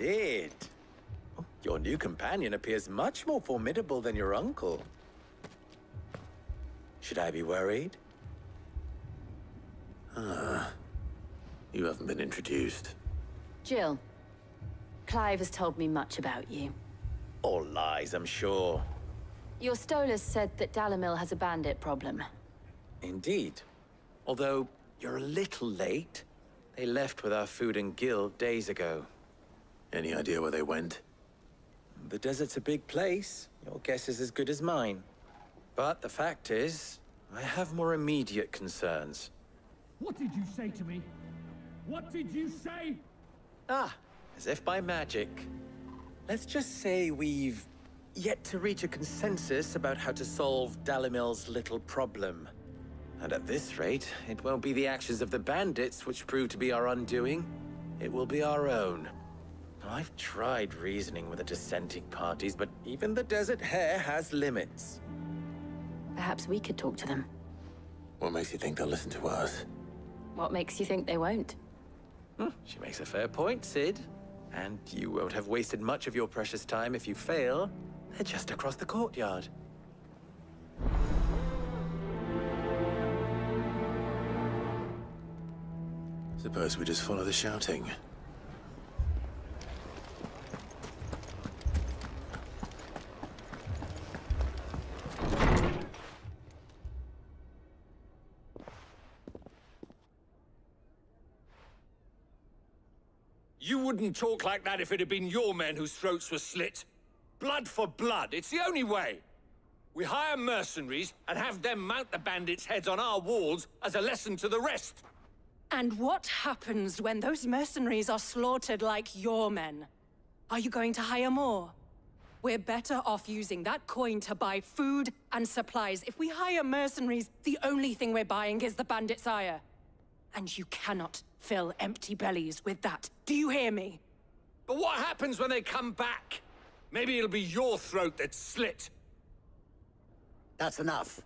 Sid! Oh, your new companion appears much more formidable than your uncle. Should I be worried? You haven't been introduced. Jill, Clive has told me much about you. All lies, I'm sure. Your Stolas said that Dalimil has a bandit problem. Indeed. Although, you're a little late. They left with our food and guild days ago. Any idea where they went? The desert's a big place. Your guess is as good as mine. But the fact is, I have more immediate concerns. What did you say to me? What did you say? Ah, as if by magic. Let's just say we've yet to reach a consensus about how to solve Dalimil's little problem. And at this rate, it won't be the actions of the bandits which prove to be our undoing. It will be our own. I've tried reasoning with the dissenting parties, but even the Desert Hare has limits. Perhaps we could talk to them. What makes you think they'll listen to us? What makes you think they won't? She makes a fair point, Sid. And you won't have wasted much of your precious time if you fail. They're just across the courtyard. Suppose we just follow the shouting. You wouldn't talk like that if it had been your men whose throats were slit. Blood for blood, it's the only way. We hire mercenaries and have them mount the bandits' heads on our walls as a lesson to the rest. And what happens when those mercenaries are slaughtered like your men? Are you going to hire more? We're better off using that coin to buy food and supplies. If we hire mercenaries, the only thing we're buying is the bandits' ire. And you cannot fill empty bellies with that. Do you hear me? But what happens when they come back? Maybe it'll be your throat that's slit. That's enough.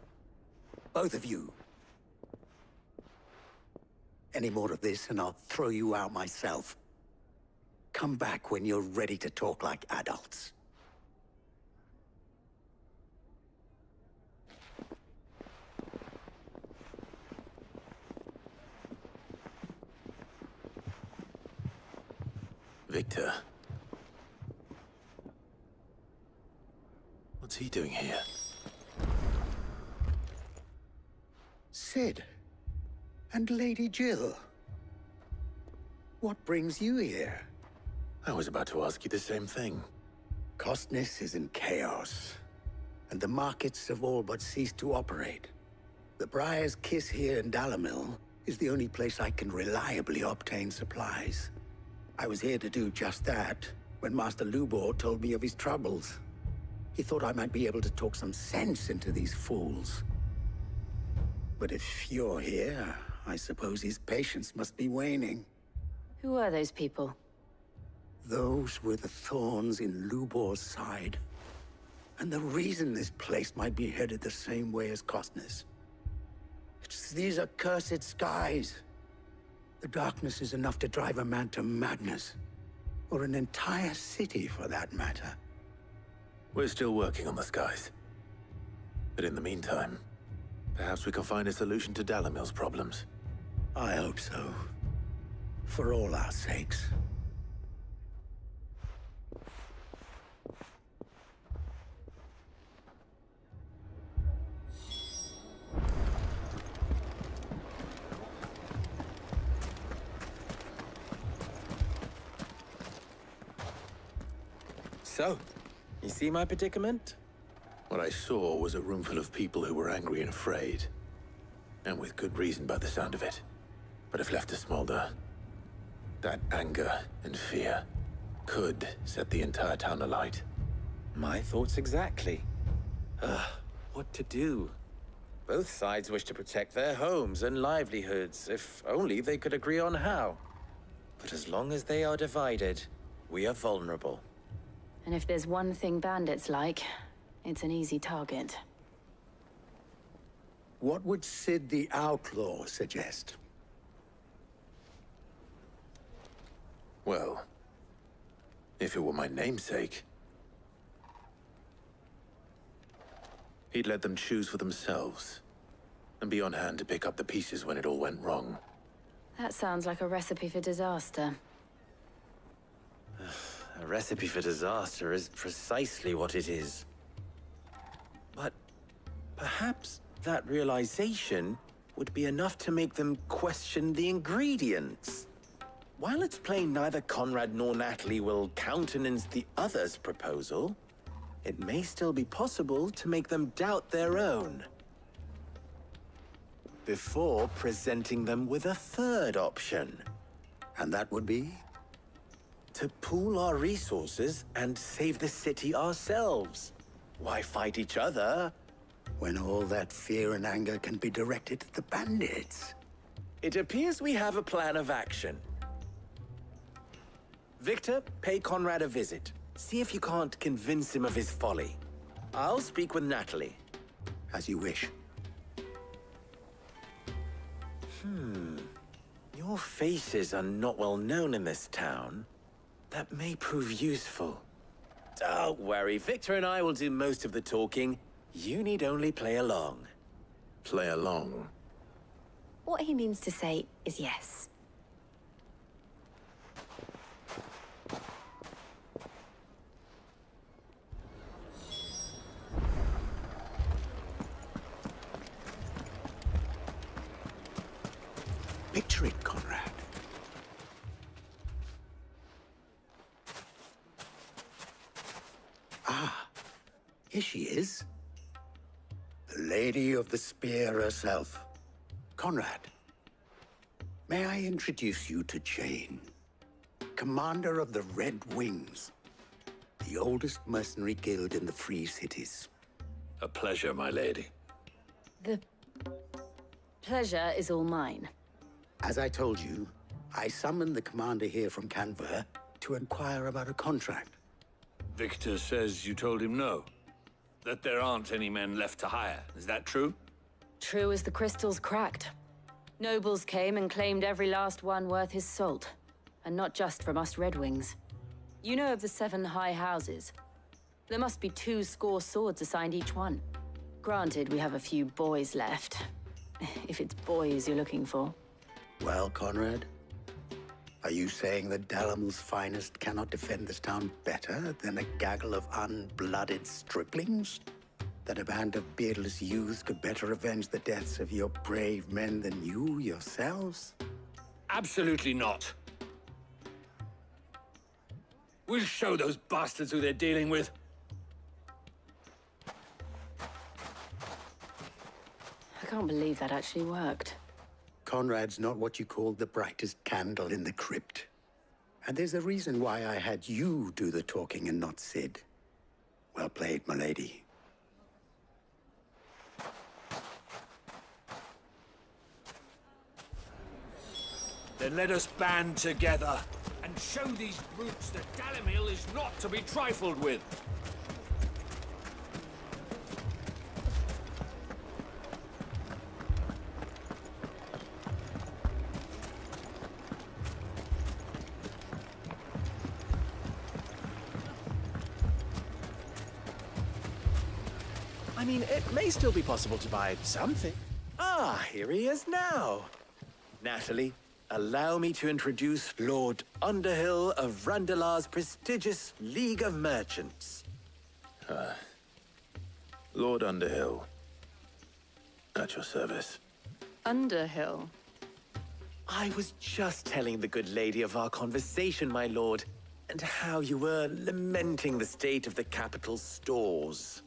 Both of you. Any more of this and I'll throw you out myself. Come back when you're ready to talk like adults. Victor. What's he doing here? Sid. And Lady Jill. What brings you here? I was about to ask you the same thing. Costness is in chaos, and the markets have all but ceased to operate. The Briar's Kiss here in Dalimil is the only place I can reliably obtain supplies. I was here to do just that when Master Lubor told me of his troubles. He thought I might be able to talk some sense into these fools. But if you're here, I suppose his patience must be waning. Who are those people? Those were the thorns in Lubor's side. And the reason this place might be headed the same way as Costness. It's these accursed skies. The darkness is enough to drive a man to madness. Or an entire city, for that matter. We're still working on the skies. But in the meantime, perhaps we can find a solution to Dalimil's problems. I hope so. For all our sakes. So, you see my predicament? What I saw was a room full of people who were angry and afraid. And with good reason by the sound of it. But if left to smolder, that anger and fear could set the entire town alight. My thoughts exactly. What to do? Both sides wish to protect their homes and livelihoods, if only they could agree on how. But as long as they are divided, we are vulnerable. And if there's one thing bandits like, it's an easy target. What would Sid the Outlaw suggest? Well, If it were my namesake, he'd let them choose for themselves, and be on hand to pick up the pieces when it all went wrong. That sounds like a recipe for disaster. A recipe for disaster is precisely what it is. But perhaps that realization would be enough to make them question the ingredients. While it's plain neither Conrad nor Natalie will countenance the other's proposal, it may still be possible to make them doubt their own, before presenting them with a third option. And that would be? To pool our resources and save the city ourselves. Why fight each other When all that fear and anger can be directed at the bandits? It appears we have a plan of action. Victor, pay Conrad a visit. See if you can't convince him of his folly. I'll speak with Natalie. As you wish. Your faces are not well known in this town. That may prove useful. Don't worry, Victor and I will do most of the talking. You need only play along. Play along. What he means to say is yes. Picture it, Conrad. Ah, here she is. The Lady of the Spear herself. Conrad, may I introduce you to Jane, commander of the Red Wings, the oldest mercenary guild in the Free Cities. A pleasure, my lady. The pleasure is all mine. As I told you, I summoned the commander here from Canver to inquire about a contract. Victor says you told him no. That there aren't any men left to hire. Is that true? True as the crystals cracked. Nobles came and claimed every last one worth his salt. And not just from us Red Wings. You know of the 7 high houses. There must be 2 swords assigned each one. Granted, we have a few boys left. If it's boys you're looking for. Well, Conrad, are you saying that Dalamil's finest cannot defend this town better than a gaggle of unblooded striplings? That a band of beardless youths could better avenge the deaths of your brave men than you yourselves? Absolutely not. We'll show those bastards who they're dealing with. I can't believe that actually worked. Conrad's not what you call the brightest candle in the crypt. And there's a reason why I had you do the talking and not Sid. Well played, my lady. Then let us band together and show these brutes that Dalimil is not to be trifled with. I mean, it may still be possible to buy something. Ah, here he is now. Natalie, allow me to introduce Lord Underhill of Randalar's prestigious League of Merchants. Lord Underhill. At your service. Underhill. I was just telling the good lady of our conversation, my lord, and how you were lamenting the state of the capital's stores.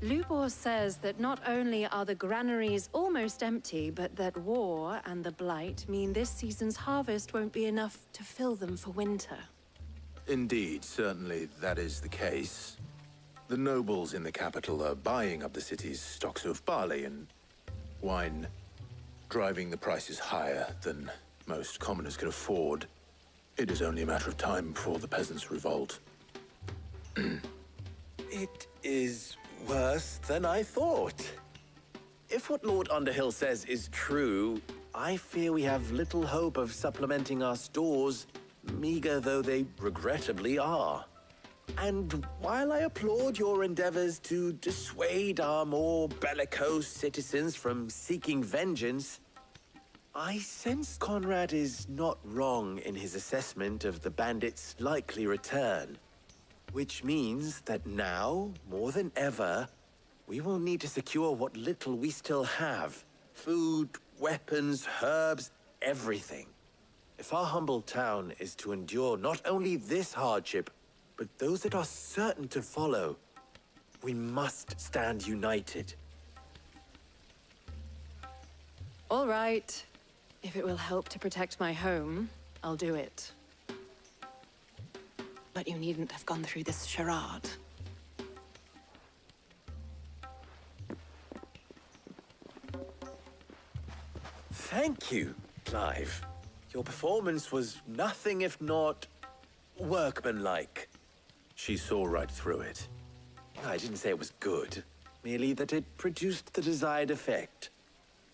Lubor says that not only are the granaries almost empty, but that war and the blight mean this season's harvest won't be enough to fill them for winter. Indeed, certainly that is the case. The nobles in the capital are buying up the city's stocks of barley and wine, driving the prices higher than most commoners can afford. It is only a matter of time before the peasants revolt. It is worse than I thought. If what Lord Underhill says is true, I fear we have little hope of supplementing our stores meager though they regrettably are. And while I applaud your endeavors to dissuade our more bellicose citizens from seeking vengeance, I sense Conrad is not wrong in his assessment of the bandits' likely return. Which means that now, more than ever, we will need to secure what little we still have. Food, weapons, herbs, everything. If our humble town is to endure not only this hardship, but those that are certain to follow, we must stand united. All right. If it will help to protect my home, I'll do it. But you needn't have gone through this charade. Thank you, Clive. Your performance was nothing if not workmanlike. She saw right through it. I didn't say it was good, merely that it produced the desired effect.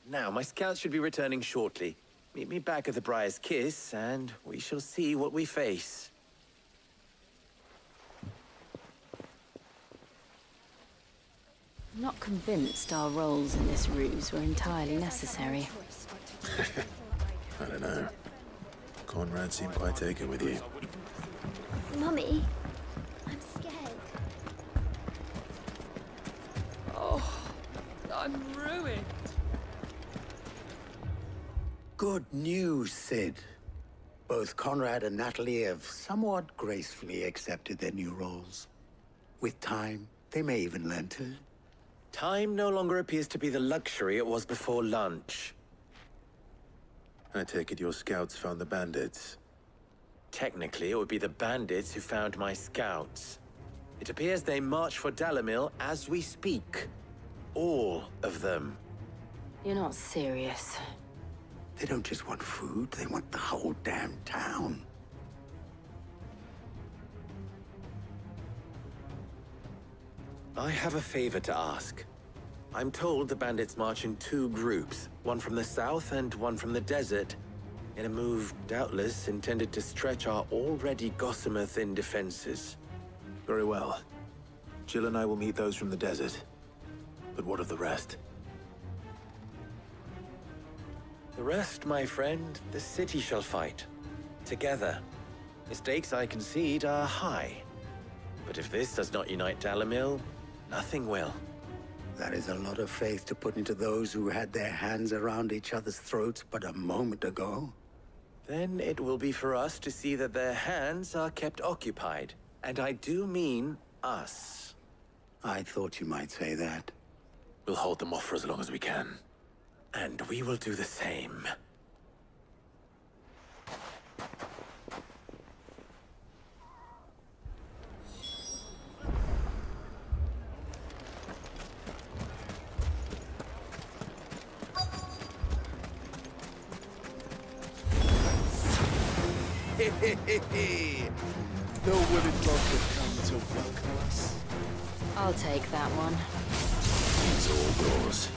Now, my scouts should be returning shortly. Meet me back at the Briar's Kiss, and we shall see what we face. I'm not convinced our roles in this ruse were entirely necessary. I don't know. Conrad seemed quite taken with you. Mummy, I'm scared. Oh, I'm ruined. Good news, Sid. Both Conrad and Natalie have somewhat gracefully accepted their new roles. With time, they may even learn to. Time no longer appears to be the luxury it was before lunch. I take it your scouts found the bandits. Technically, it would be the bandits who found my scouts. It appears they march for Dalimil as we speak. All of them. You're not serious. They don't just want food, they want the whole damn town. I have a favor to ask. I'm told the bandits march in two groups, one from the south and one from the desert, in a move doubtless intended to stretch our already gossamer-thin defenses. Very well. Jill and I will meet those from the desert. But what of the rest? The rest, my friend, the city shall fight. Together. The stakes, I concede, are high. But if this does not unite Dalimil, nothing will. That is a lot of faith to put into those who had their hands around each other's throats but a moment ago. Then it will be for us to see that their hands are kept occupied. And I do mean us. I thought you might say that. We'll hold them off for as long as we can. And we will do the same. No women love to come to welcome us. I'll take that one. It's all yours.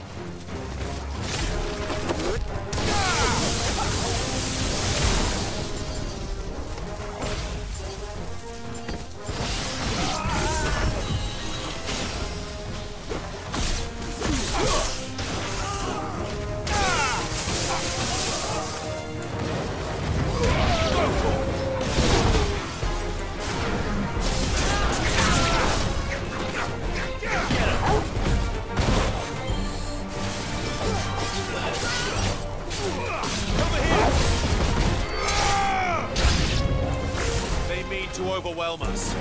Overwhelm us.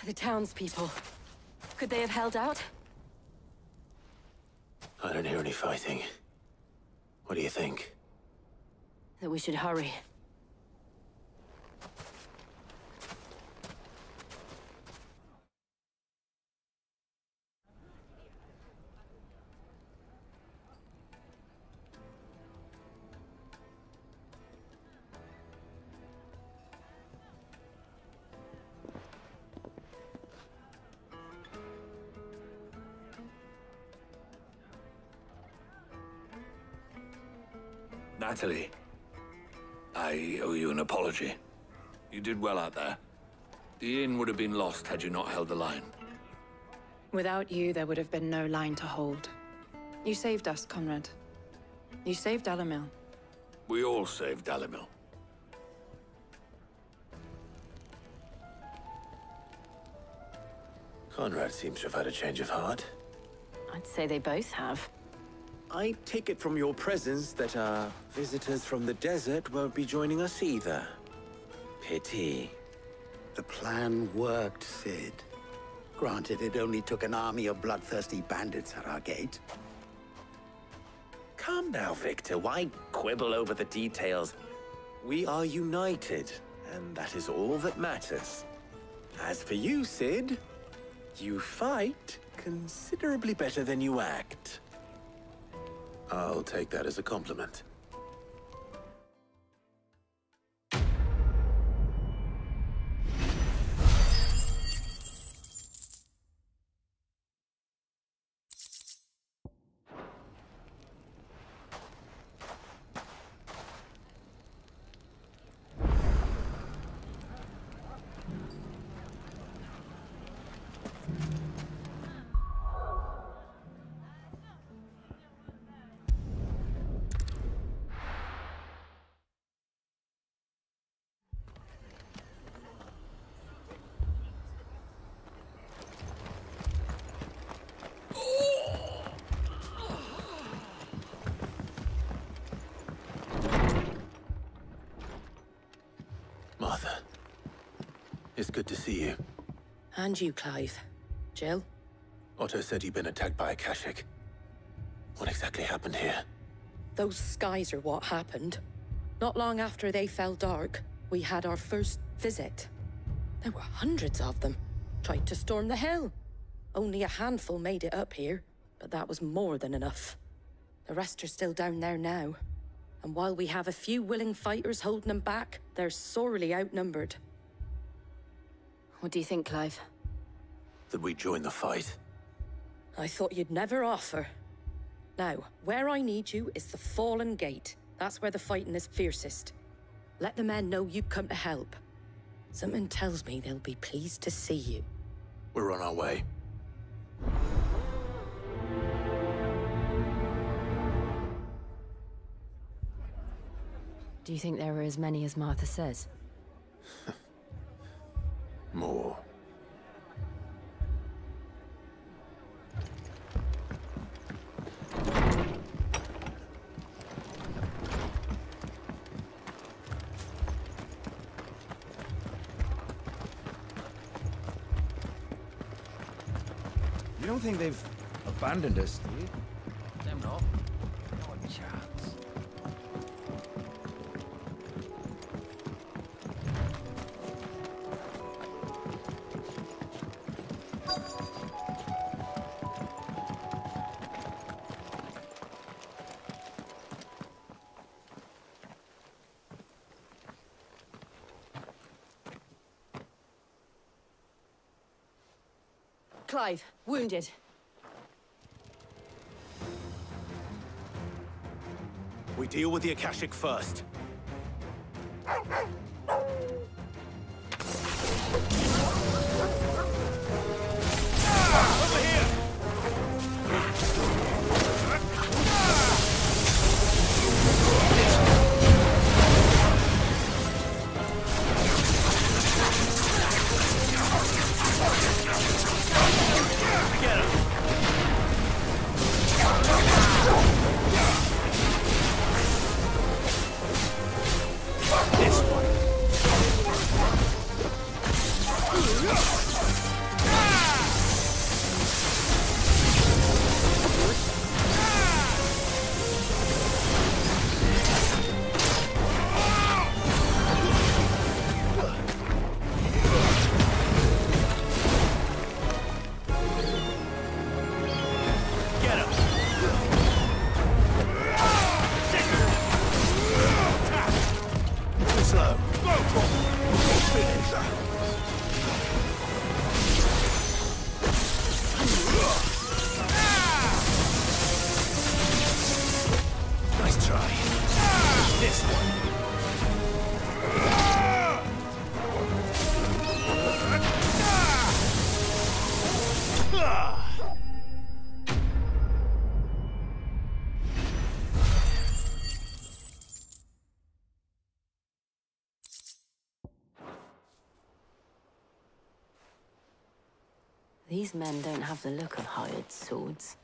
The townspeople. Could they have held out? I don't hear any fighting. What do you think? That we should hurry. Natalie, I owe you an apology. You did well out there. The inn would have been lost had you not held the line. Without you, there would have been no line to hold. You saved us, Conrad. You saved Dalimil. We all saved Dalimil. Conrad seems to have had a change of heart. I'd say they both have. I take it from your presence that our visitors from the desert won't be joining us either. Pity. The plan worked, Sid. Granted, it only took an army of bloodthirsty bandits at our gate. Calm now, Victor. Why quibble over the details? We are united, and that is all that matters. As for you, Sid, you fight considerably better than you act. I'll take that as a compliment. Martha, it's good to see you. And you, Clive. Jill? Otto said you'd been attacked by a Kashik. What exactly happened here? Those skies are what happened. Not long after they fell dark, we had our first visit. There were hundreds of them. Tried to storm the hill. Only a handful made it up here, but that was more than enough. The rest are still down there now. And while we have a few willing fighters holding them back, they're sorely outnumbered. What do you think, Clive? That we join the fight? I thought you'd never offer. Now, where I need you is the Fallen Gate. That's where the fighting is fiercest. Let the men know you've come to help. Something tells me they'll be pleased to see you. We're on our way. Do you think there are as many as Martha says? More. You know don't think they've abandoned us, do you? Them not. Not a chance. Clive, wounded. We deal with the Akashic first. Over here! Get him! This one. Get him! Too slow. Nice try. This one. These men don't have the look of hired swords.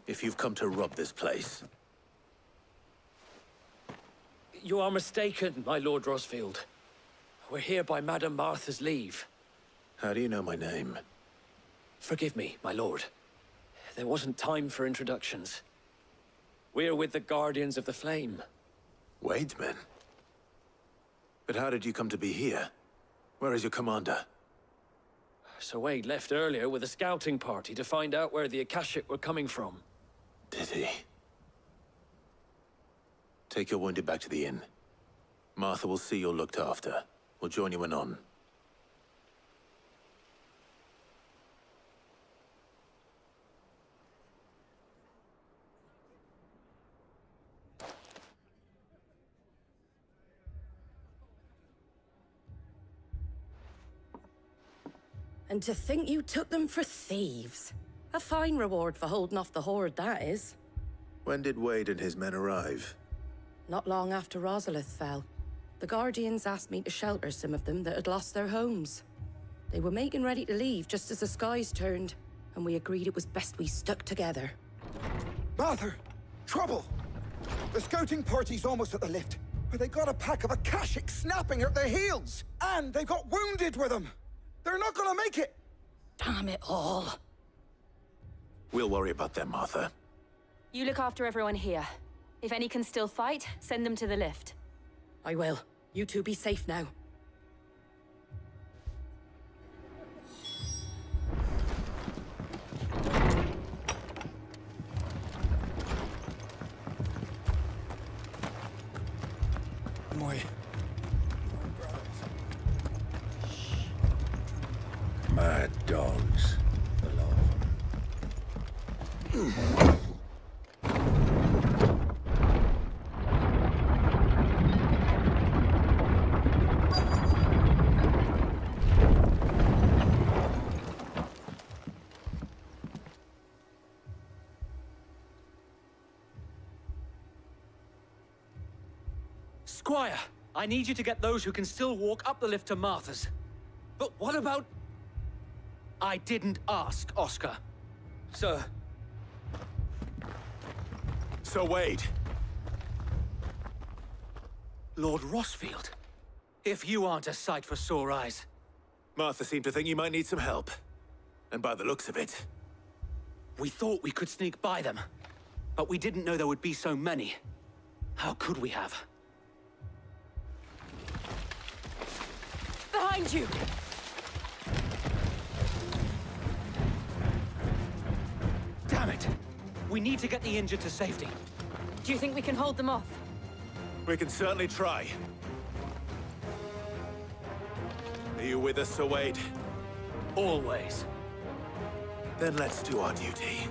If you've come to rob this place, You are mistaken, my Lord Rosfield. We're here by Madame Martha's leave. how do you know my name? Forgive me, my lord. There wasn't time for introductions. We're with the Guardians of the Flame. Wade's men? But how did you come to be here? Where is your commander? Sir Wade left earlier with a scouting party to find out where the Akashic were coming from. Did he? Take your wounded back to the inn. Martha will see you're looked after. We'll join you anon. And to think you took them for thieves. A fine reward for holding off the horde, that is. When did Wade and his men arrive? Not long after Rosalith fell. The Guardians asked me to shelter some of them that had lost their homes. They were making ready to leave just as the skies turned, and we agreed it was best we stuck together. Martha! Trouble! The scouting party's almost at the lift, but they got a pack of Akashic snapping at their heels! And they got wounded with them! They're not gonna make it! Damn it all. We'll worry about them, Martha. You look after everyone here. If any can still fight, send them to the lift. I will. You two be safe now. My... Mad dogs. The lot of them. Squire, I need you to get those who can still walk up the lift to Martha's. But what about... I didn't ask, Oscar. Sir. Sir Wade. Lord Rosfield. If you aren't a sight for sore eyes. Martha seemed to think you might need some help. And by the looks of it... We thought we could sneak by them, but we didn't know there would be so many. How could we have? Behind you! Damn it! We need to get the injured to safety. Do you think we can hold them off? We can certainly try. Are you with us, Sir Wade? Always. Then let's do our duty.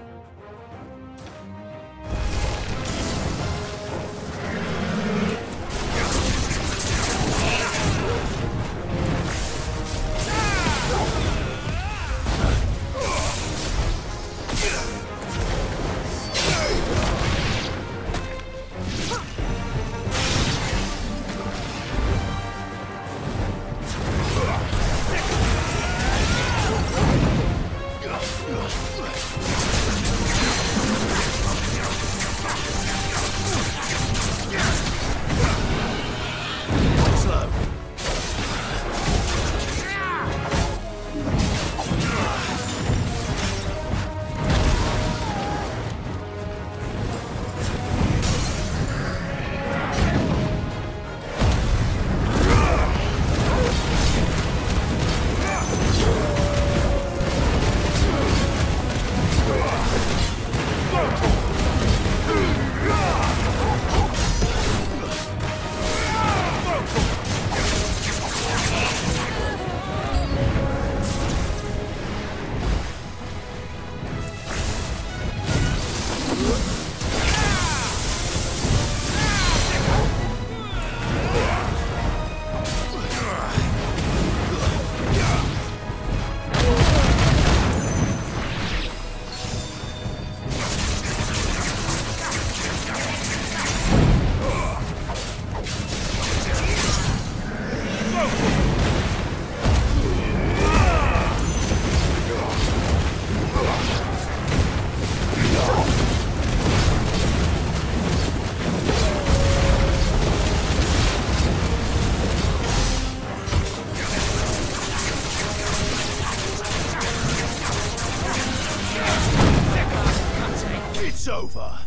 It's over.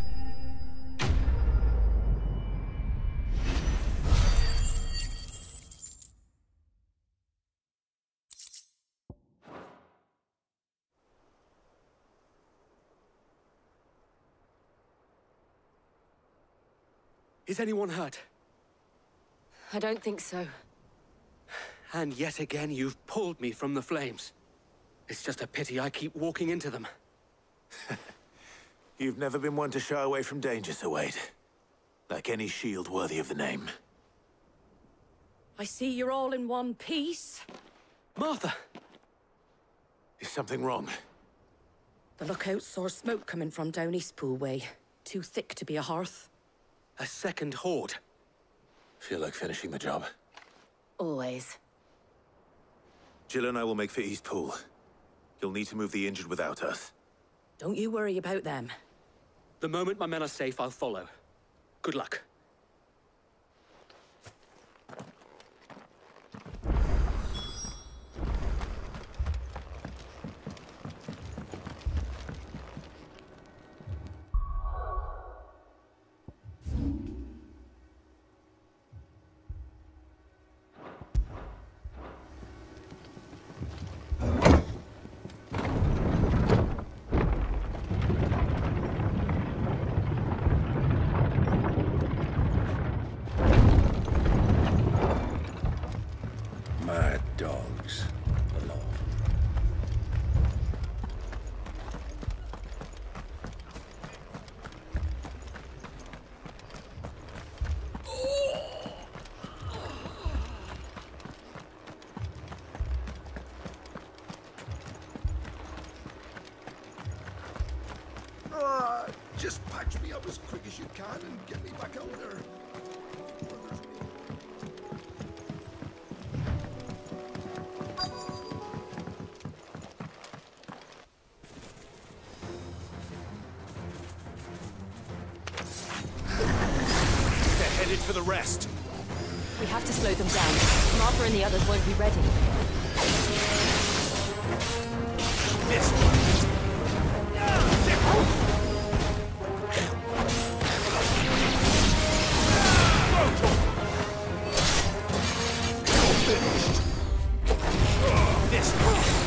Is anyone hurt? I don't think so. And yet again, you've pulled me from the flames. It's just a pity I keep walking into them. You've never been one to shy away from danger, Sir Wade. Like any shield worthy of the name. I see you're all in one piece. Martha! Is something wrong? The lookout saw smoke coming from down Eastpool way. Too thick to be a hearth. A second horde. Feel like finishing the job? Always. Jill and I will make for Eastpool. You'll need to move the injured without us. Don't you worry about them. The moment my men are safe, I'll follow. Good luck. Just patch me up as quick as you can and get me back out there. They're headed for the rest. We have to slow them down. Martha and the others won't be ready. This one. This one.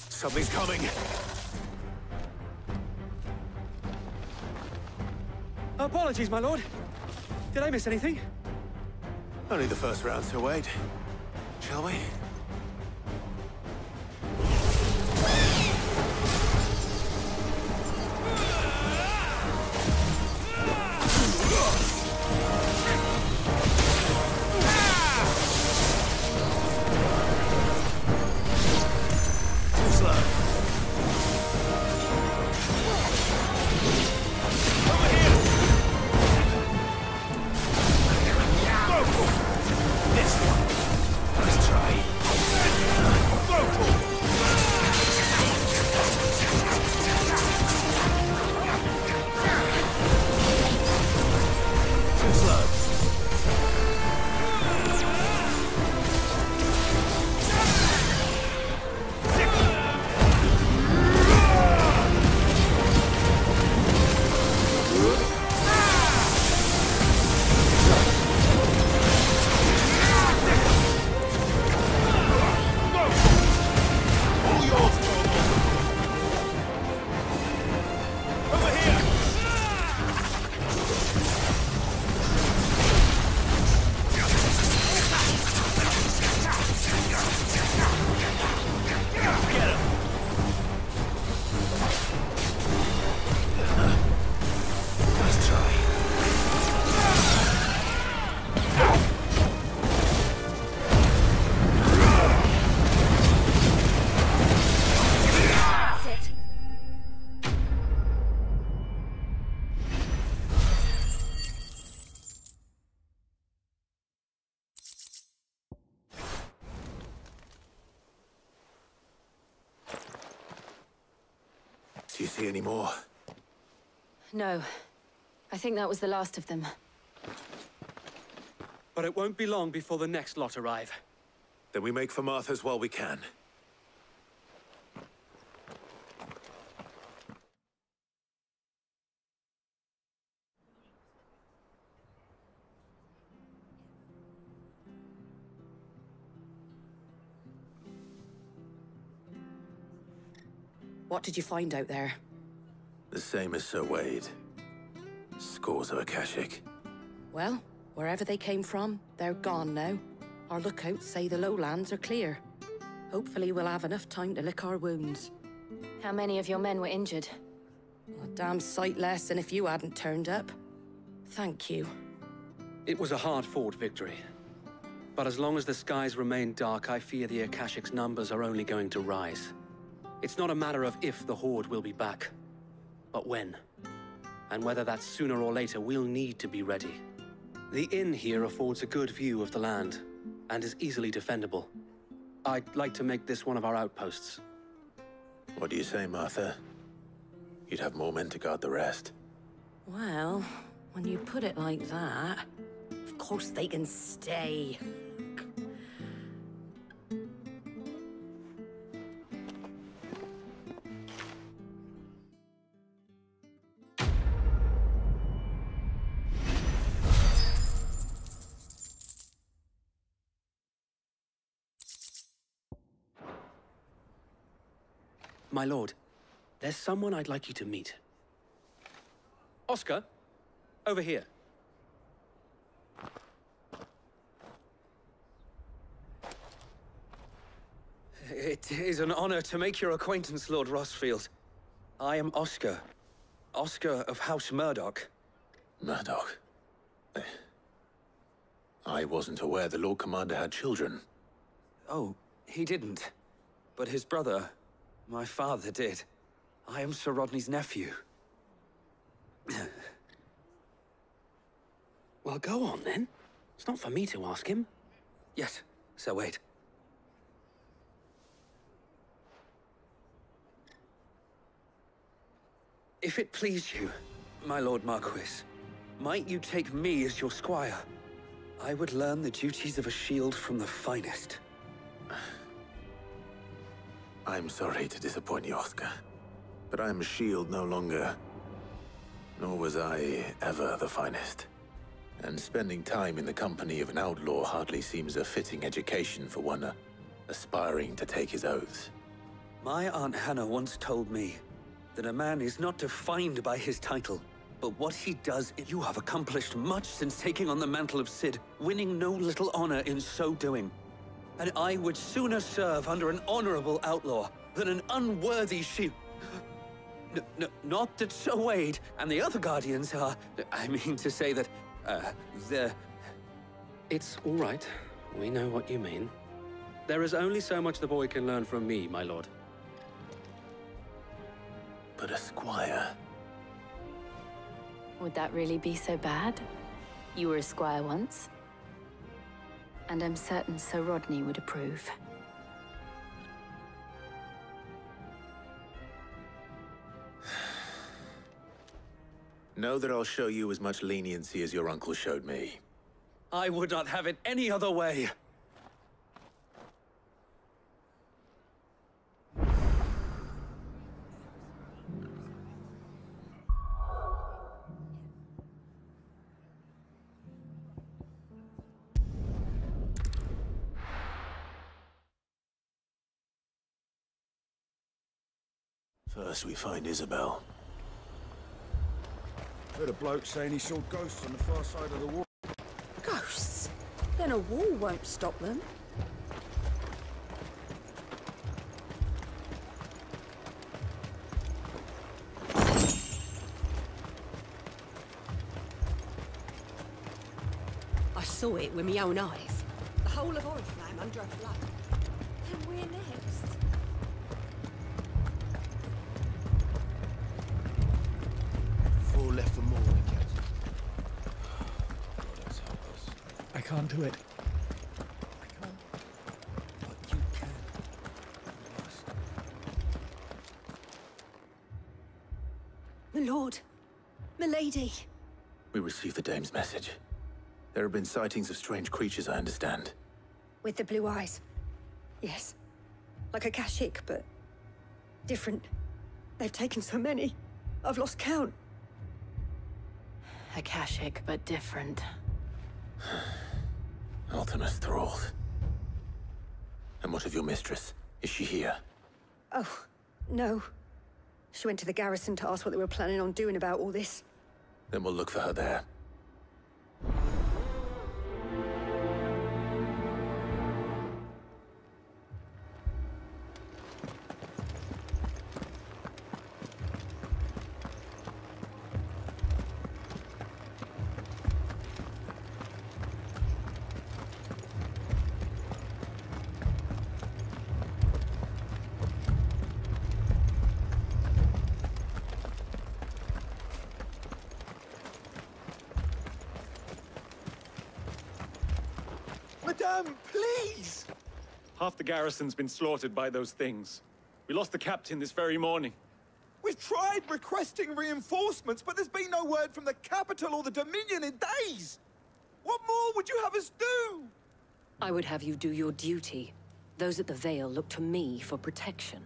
Something's coming. Apologies, my lord. Did I miss anything? Only the first round, so wait. Shall we? Do you see any more? No. I think that was the last of them. But it won't be long before the next lot arrive. Then we make for Martha's while we can. What did you find out there? The same as Sir Wade. Scores of Akashic. Well, wherever they came from, they're gone now. Our lookouts say the lowlands are clear. Hopefully we'll have enough time to lick our wounds. How many of your men were injured? A damn sight less than if you hadn't turned up. Thank you. It was a hard-fought victory. But as long as the skies remain dark, I fear the Akashic's numbers are only going to rise. It's not a matter of if the Horde will be back, but when. And whether that's sooner or later, we'll need to be ready. The inn here affords a good view of the land, and is easily defendable. I'd like to make this one of our outposts. What do you say, Martha? You'd have more men to guard the rest. Well, when you put it like that, of course they can stay. My lord, there's someone I'd like you to meet. Oscar, over here. It is an honor to make your acquaintance, Lord Rossfield. I am Oscar. Oscar of House Murdoch. Murdoch? I wasn't aware the Lord Commander had children. Oh, he didn't. But his brother, my father, did. I am Sir Rodney's nephew. Well, go on, then. It's not for me to ask him. Yes, Sir Wade. If it please you, my Lord Marquis, might you take me as your squire? I would learn the duties of a shield from the finest. I'm sorry to disappoint you, Oscar, but I'm a shield no longer. Nor was I ever the finest. And spending time in the company of an outlaw hardly seems a fitting education for one aspiring to take his oaths. My Aunt Hannah once told me that a man is not defined by his title, but what he does. You have accomplished much since taking on the mantle of Cid, winning no little honor in so doing. And I would sooner serve under an honorable outlaw than an unworthy shield. Not that Sir Wade and the other guardians are... I mean to say that, they're... It's all right. We know what you mean. There is only so much the boy can learn from me, my lord. But a squire... Would that really be so bad? You were a squire once. And I'm certain Sir Rodney would approve. Know that I'll show you as much leniency as your uncle showed me. I would not have it any other way. First we find Isabel. Heard a bloke saying he saw ghosts on the far side of the wall. Ghosts? Then a wall won't stop them. I saw it with my own eyes. The whole of Oriflamme under a flood. And we're next. Four left for more, Captain. God, that's hopeless. I can't do it. I can't. But you can. You must. My lord. My lady. We received the dame's message. There have been sightings of strange creatures, I understand. With the blue eyes. Yes. Like a Kashik, but different. They've taken so many. I've lost count. Akashic, but different. Ultimus thralls. And what of your mistress? Is she here? Oh, no. She went to the garrison to ask what they were planning on doing about all this. Then we'll look for her there. Madame, please! Half the garrison's been slaughtered by those things. We lost the captain this very morning. We've tried requesting reinforcements, but there's been no word from the capital or the Dominion in days! What more would you have us do? I would have you do your duty. Those at the Vale look to me for protection.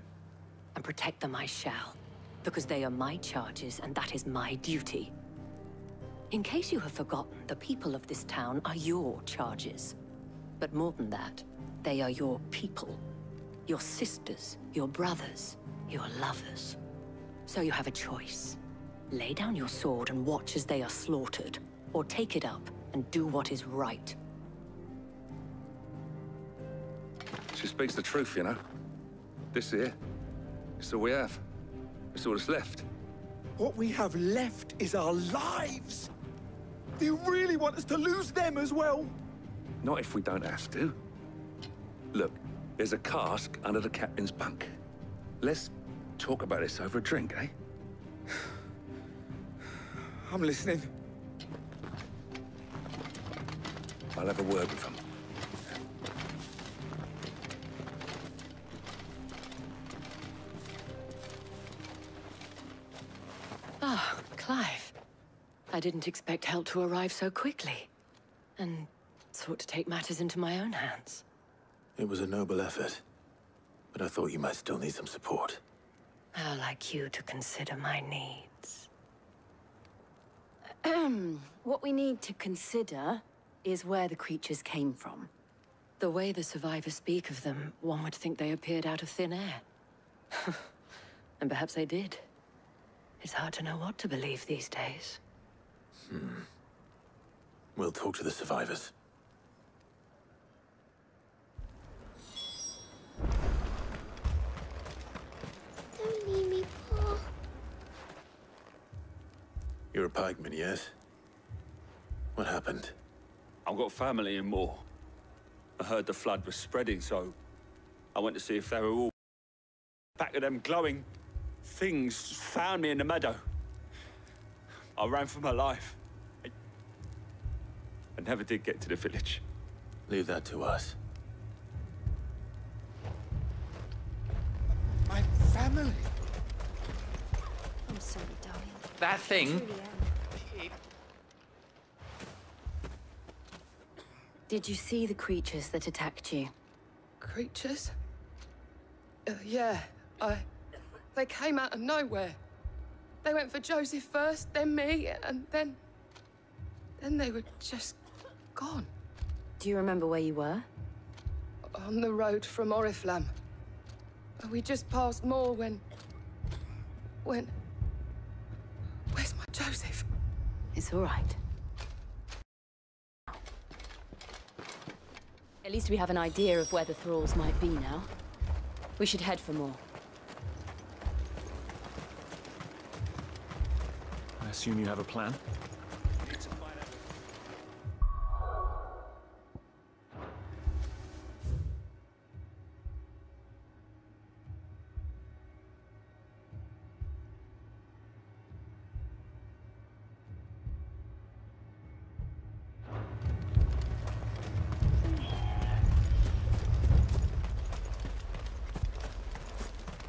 And protect them I shall. Because they are my charges, and that is my duty. In case you have forgotten, the people of this town are your charges. But more than that, they are your people. Your sisters, your brothers, You're lovers. So you have a choice. Lay down your sword and watch as they are slaughtered, or take it up and do what is right. She speaks the truth, you know. This here, it's all we have. It's all that's left. What we have left is our lives. Do you really want us to lose them as well? Not if we don't have to. Look, there's a cask under the captain's bunk. Let's talk about this over a drink, eh? I'm listening. I'll have a word with him. Ah, Clive. I didn't expect help to arrive so quickly. And sought to take matters into my own hands. It was a noble effort, but I thought you might still need some support. I'd like you to consider my needs. What we need to consider is where the creatures came from. The way the survivors speak of them, one would think they appeared out of thin air. And perhaps they did. It's hard to know what to believe these days. We'll talk to the survivors. Don't leave me, Pa. You're a pikeman, yes? What happened? I've got family in Moor. I heard the flood was spreading, so I went to see if they were all... Back of them glowing things found me in the meadow. I ran for my life. I never did get to the village. Leave that to us. My family. I'm sorry, darling. That thing? I truly am. Did you see the creatures that attacked you? Creatures? Yeah, They came out of nowhere. They went for Joseph first, then me, and then they were just gone. Do you remember where you were? On the road from Oriflamme. We just passed Moor when... Where's my Joseph? It's all right. At least we have an idea of where the thralls might be now. We should head for more. I assume you have a plan?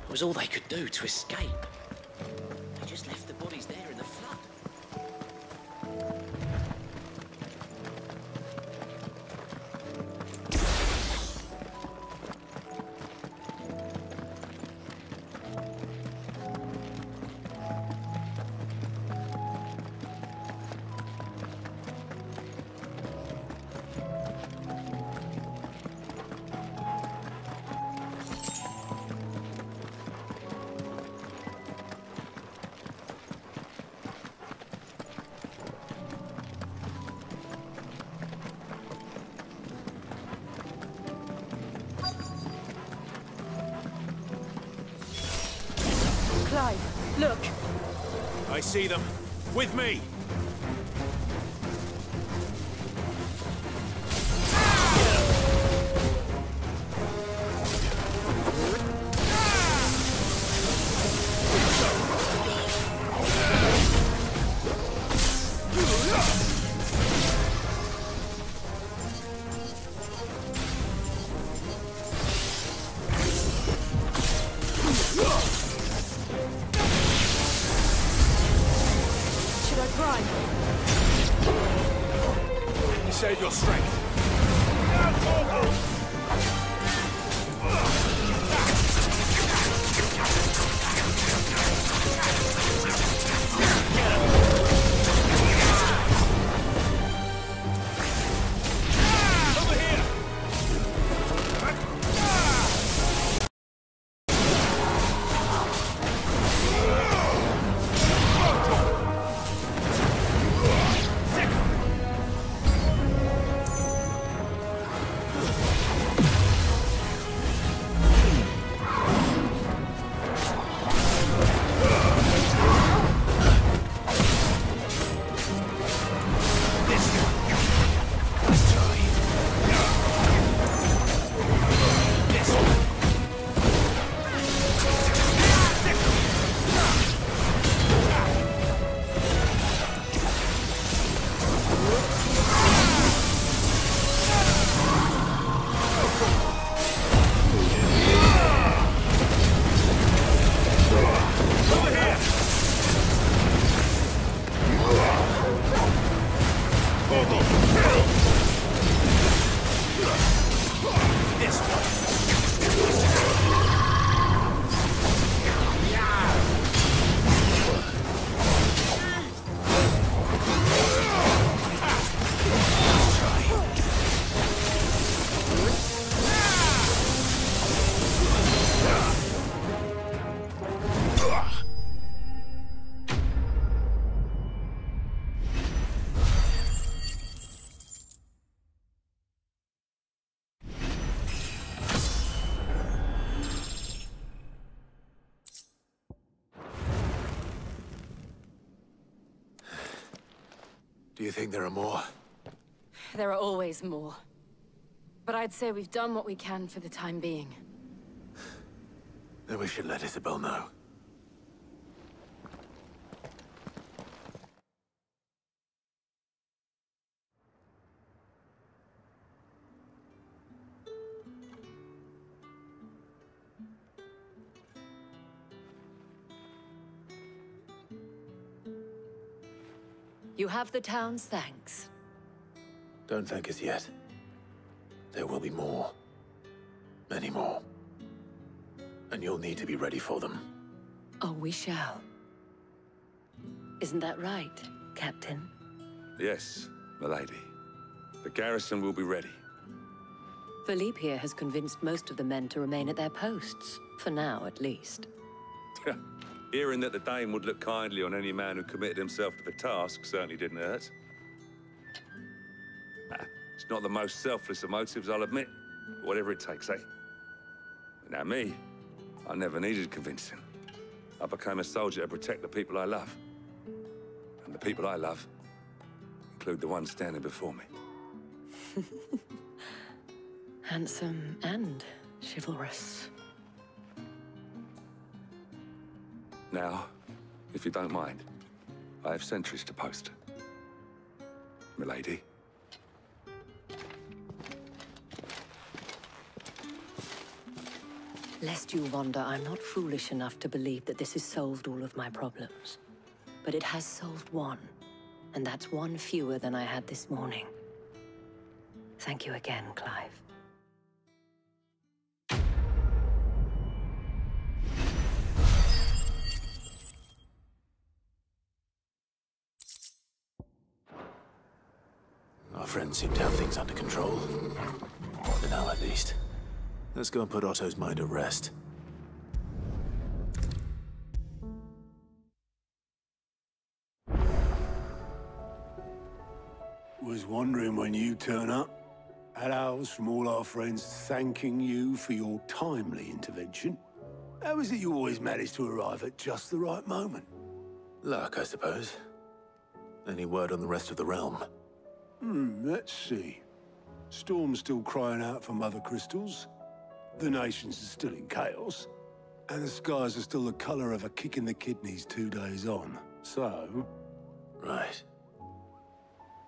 It was all they could do to escape. They just left the bodies there in the flood. Clive, look! I see them. With me! Save your strength. Do you think there are more? There are always more. But I'd say we've done what we can for the time being. Then we should let Isabel know. You have the town's thanks. Don't thank us yet. There will be more. Many more. And you'll need to be ready for them. Oh, we shall. Isn't that right, Captain? Yes, milady. The garrison will be ready. Philippe here has convinced most of the men to remain at their posts. For now, at least. Hearing that the Dane would look kindly on any man who committed himself to the task certainly didn't hurt. It's not the most selfless of motives, I'll admit. But whatever it takes, eh? Now me, I never needed convincing. I became a soldier to protect the people I love. And the people I love include the ones standing before me. Handsome and chivalrous. Now, if you don't mind, I have sentries to post. Milady. Lest you wonder, I'm not foolish enough to believe that this has solved all of my problems. But it has solved one, and that's one fewer than I had this morning. Thank you again, Clive. Our friends seem to have things under control. For now, at least. Let's go and put Otto's mind at rest. Was wondering when you turn up. Had owls from all our friends thanking you for your timely intervention. How is it you always manage to arrive at just the right moment? Luck, I suppose. Any word on the rest of the realm? Let's see. Storm's still crying out for mother crystals. The nations are still in chaos. And the skies are still the color of a kick in the kidneys 2 days on. So... Right.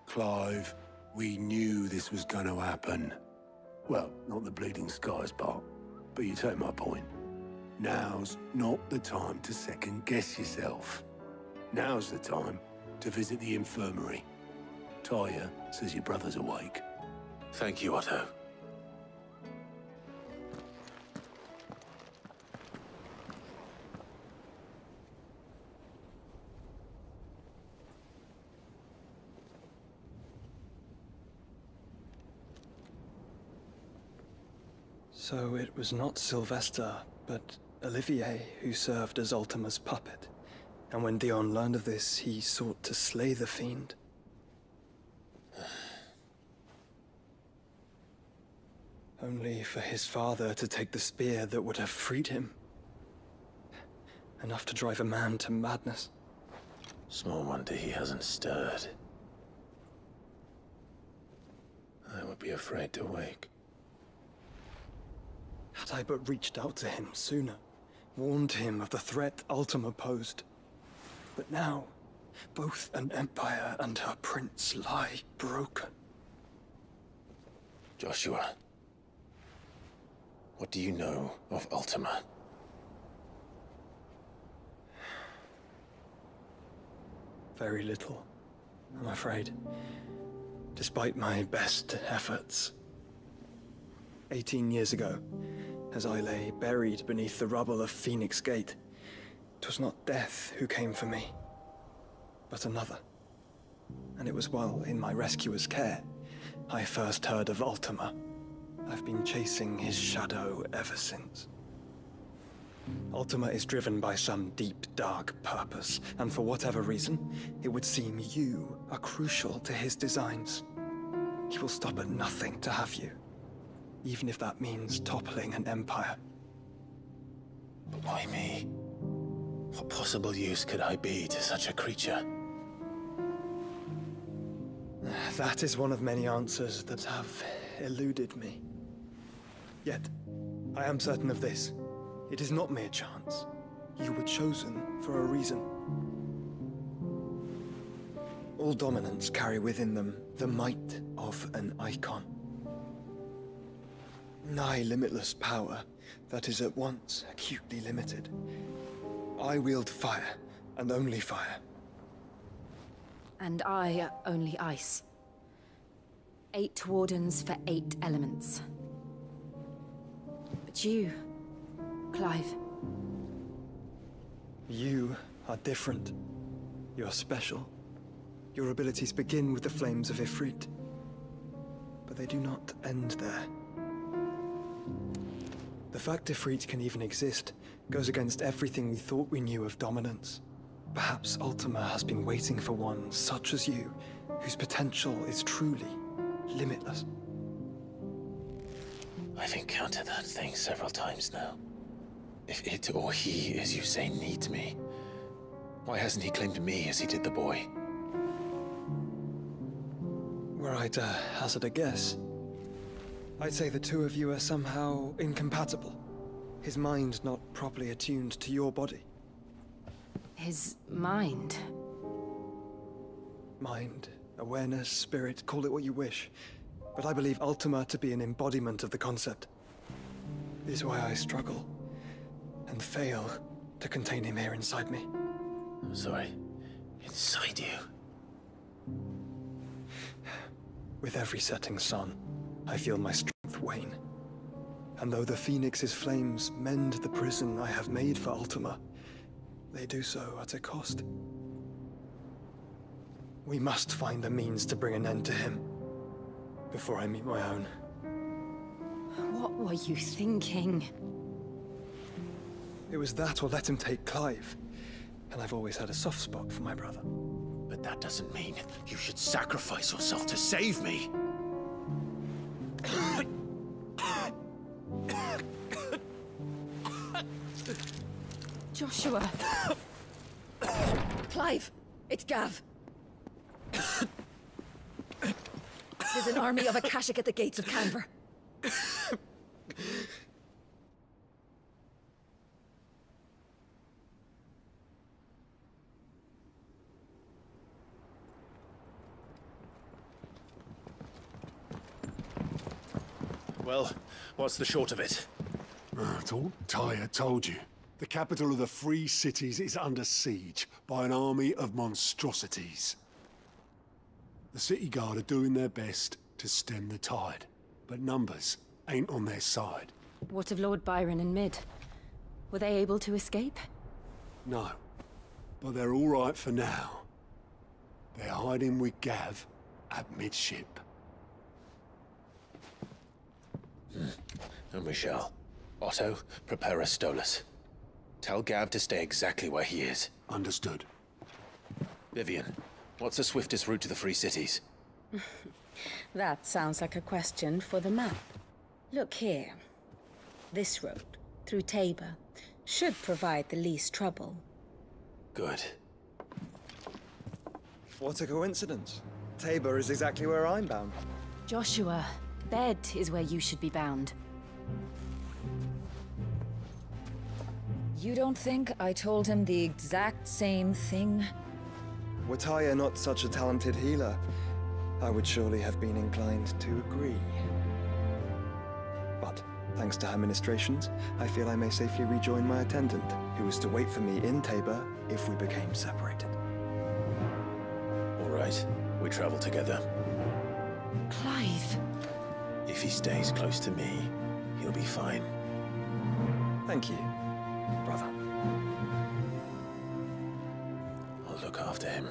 Clive, we knew this was going to happen. Well, not the bleeding skies part, but you take my point. Now's not the time to second-guess yourself. Now's the time to visit the infirmary. Talia says your brother's awake. Thank you, Otto. So it was not Sylvester, but Olivier who served as Ultima's puppet. And when Dion learned of this, he sought to slay the fiend. Only for his father to take the spear that would have freed him. Enough to drive a man to madness. Small wonder he hasn't stirred. I would be afraid to wake. Had I but reached out to him sooner, warned him of the threat Ultima posed. But now, both an empire and her prince lie broken. Joshua, what do you know of Ultima? Very little, I'm afraid. Despite my best efforts. 18 years ago, as I lay buried beneath the rubble of Phoenix Gate, 'twas not death who came for me, but another. And it was while in my rescuer's care I first heard of Ultima. I've been chasing his shadow ever since. Ultima is driven by some deep, dark purpose, and for whatever reason, it would seem you are crucial to his designs. He will stop at nothing to have you, even if that means toppling an empire. But why me? What possible use could I be to such a creature? That is one of many answers that have eluded me. Yet, I am certain of this. It is not mere chance. You were chosen for a reason. All dominants carry within them the might of an icon. Nigh limitless power that is at once acutely limited. I wield fire, and only fire. And I only ice. 8 wardens for 8 elements. But you, Clive. You are different. You're special. Your abilities begin with the flames of Ifrit. But they do not end there. The fact Ifrit can even exist goes against everything we thought we knew of dominance. Perhaps Ultima has been waiting for one such as you, whose potential is truly limitless. I've encountered that thing several times now. If it or he, as you say, needs me, why hasn't he claimed me as he did the boy? Were I to hazard a guess, I'd say the two of you are somehow incompatible. His mind not properly attuned to your body. His mind? Mind, awareness, spirit, call it what you wish. But I believe Ultima to be an embodiment of the concept. This is why I struggle and fail to contain him here inside me. I'm sorry. Inside you? With every setting sun, I feel my strength wane. And though the Phoenix's flames mend the prison I have made for Ultima, they do so at a cost. We must find a means to bring an end to him before I meet my own. What were you thinking? It was that or let him take Clive. And I've always had a soft spot for my brother. But that doesn't mean you should sacrifice yourself to save me. Joshua. Clive, it's Gav. There's an army of Akashic at the gates of Canver. Well, what's the short of it? Thought Tyre told you. The capital of the Free Cities is under siege by an army of monstrosities. The City Guard are doing their best to stem the tide, but numbers ain't on their side. What of Lord Byron and Mid? Were they able to escape? No, but they're all right for now. They're hiding with Gav at midship. And we shall. Otto, prepare a Stolas. Tell Gav to stay exactly where he is. Understood. Vivian, what's the swiftest route to the Free Cities? That sounds like a question for the map. Look here. This road, through Tabor, should provide the least trouble. Good. What a coincidence. Tabor is exactly where I'm bound. Joshua, bed is where you should be bound. You don't think I told him the exact same thing? Were Tyre not such a talented healer, I would surely have been inclined to agree. But, thanks to her ministrations, I feel I may safely rejoin my attendant, who is to wait for me in Tabor if we became separated. All right, we travel together. Clive. If he stays close to me, he'll be fine. Thank you, brother. I'll look after him.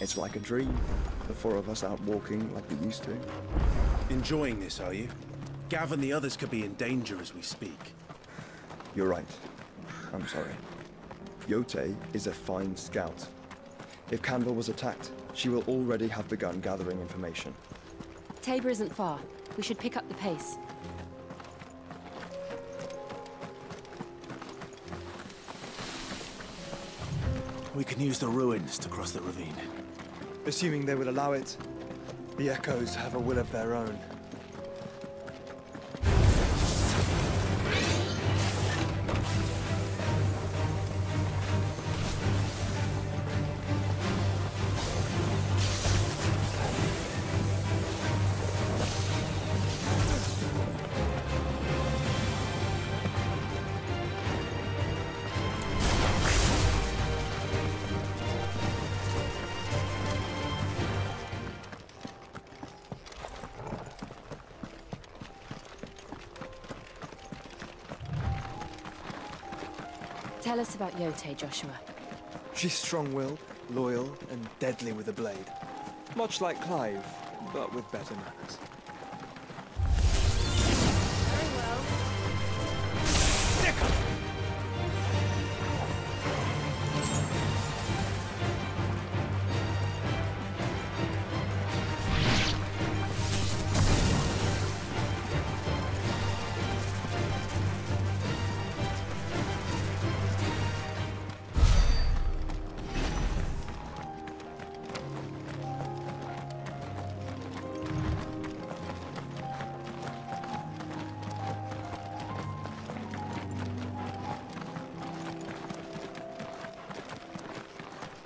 It's like a dream. The four of us out walking like we used to. Enjoying this, are you? Gav and the others could be in danger as we speak. You're right. I'm sorry. Yote is a fine scout. If Canville was attacked, she will already have begun gathering information. Tabor isn't far. We should pick up the pace. We can use the ruins to cross the ravine. Assuming they will allow it, the echoes have a will of their own. Tell us about Yote, Joshua. She's strong-willed, loyal, and deadly with a blade. Much like Clive, but with better manners. Very well.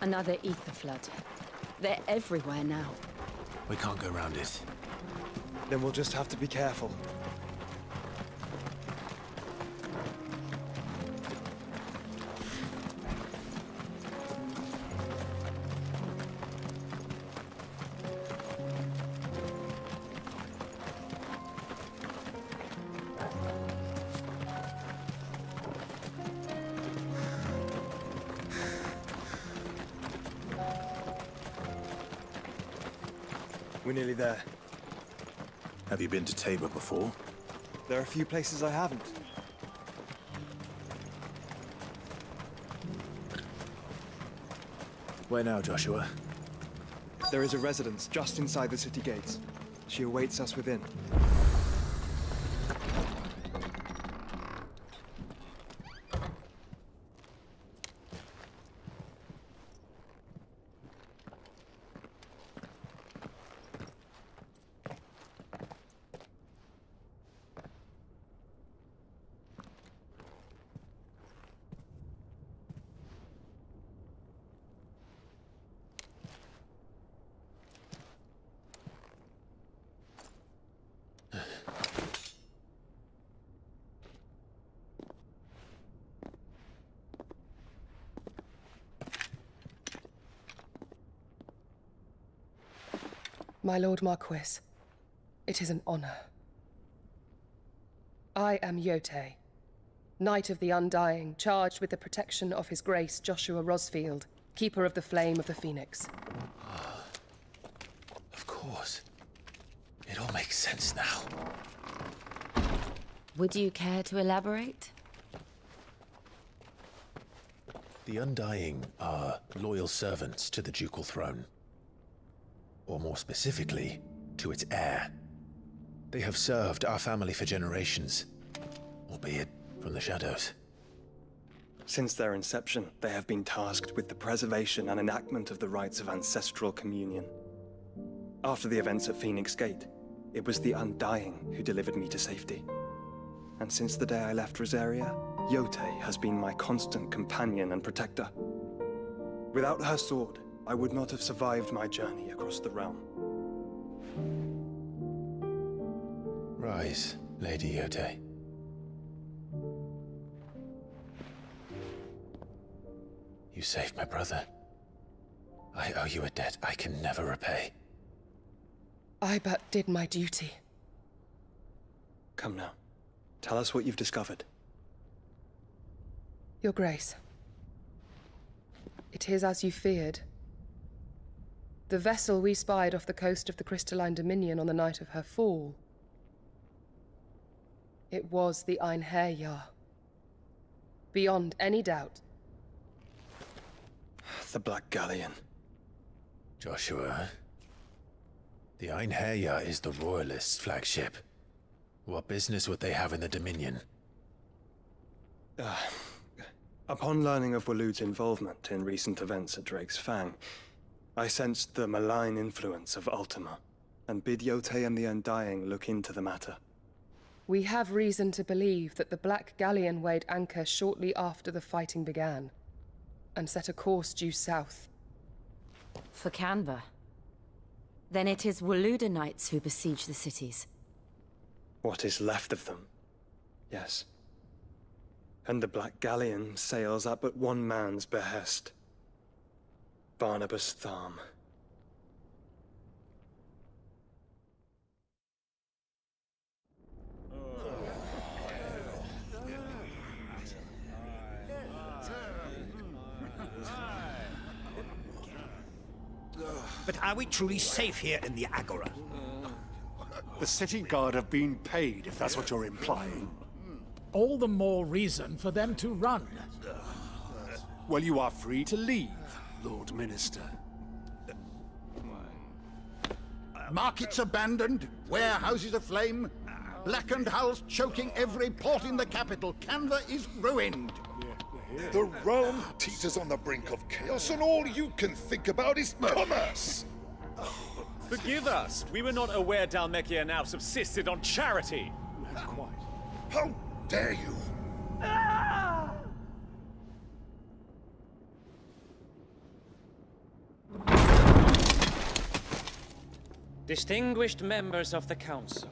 Another ether flood. They're everywhere now. We can't go around it. Then we'll just have to be careful. We're nearly there. Have you been to Tabor before? There are a few places I haven't. Where now, Joshua? There is a residence just inside the city gates. She awaits us within. My Lord Marquis, it is an honor. I am Yote, Knight of the Undying, charged with the protection of His Grace Joshua Rosfield, Keeper of the Flame of the Phoenix. Of course. It all makes sense now. Would you care to elaborate? The Undying are loyal servants to the ducal throne. Or more specifically, to its heir. They have served our family for generations, albeit from the shadows. Since their inception, they have been tasked with the preservation and enactment of the rites of ancestral communion. After the events at Phoenix Gate, it was the Undying who delivered me to safety. And since the day I left Rosaria, Yote has been my constant companion and protector. Without her sword, I would not have survived my journey across the realm. Rise, Lady Yote. You saved my brother. I owe you a debt I can never repay. I but did my duty. Come now. Tell us what you've discovered. Your Grace. It is as you feared. The vessel we spied off the coast of the Crystalline Dominion on the night of her fall. It was the Einherjar. Beyond any doubt. The Black Galleon. Joshua, the Einherjar is the Royalists' flagship. What business would they have in the Dominion? Upon learning of Waloed's involvement in recent events at Drake's Fang, I sensed the malign influence of Ultima, and bid Yote and the Undying look into the matter. We have reason to believe that the Black Galleon weighed anchor shortly after the fighting began, and set a course due south. For Canva. Then it is Waloed knights who besiege the cities. What is left of them? Yes. And the Black Galleon sails at but one man's behest. Barnabas Tharm. But are we truly safe here in the Agora? The city guard have been paid, if that's what you're implying. All the more reason for them to run. Well, you are free to leave, Lord Minister. Markets abandoned, warehouses aflame, blackened hulls choking every port in the capital. Canva is ruined. The realm teeters on the brink of chaos, and all you can think about is commerce! Forgive us! We were not aware Dhalmekia now subsisted on charity! Not quite. How dare you! Distinguished members of the Council,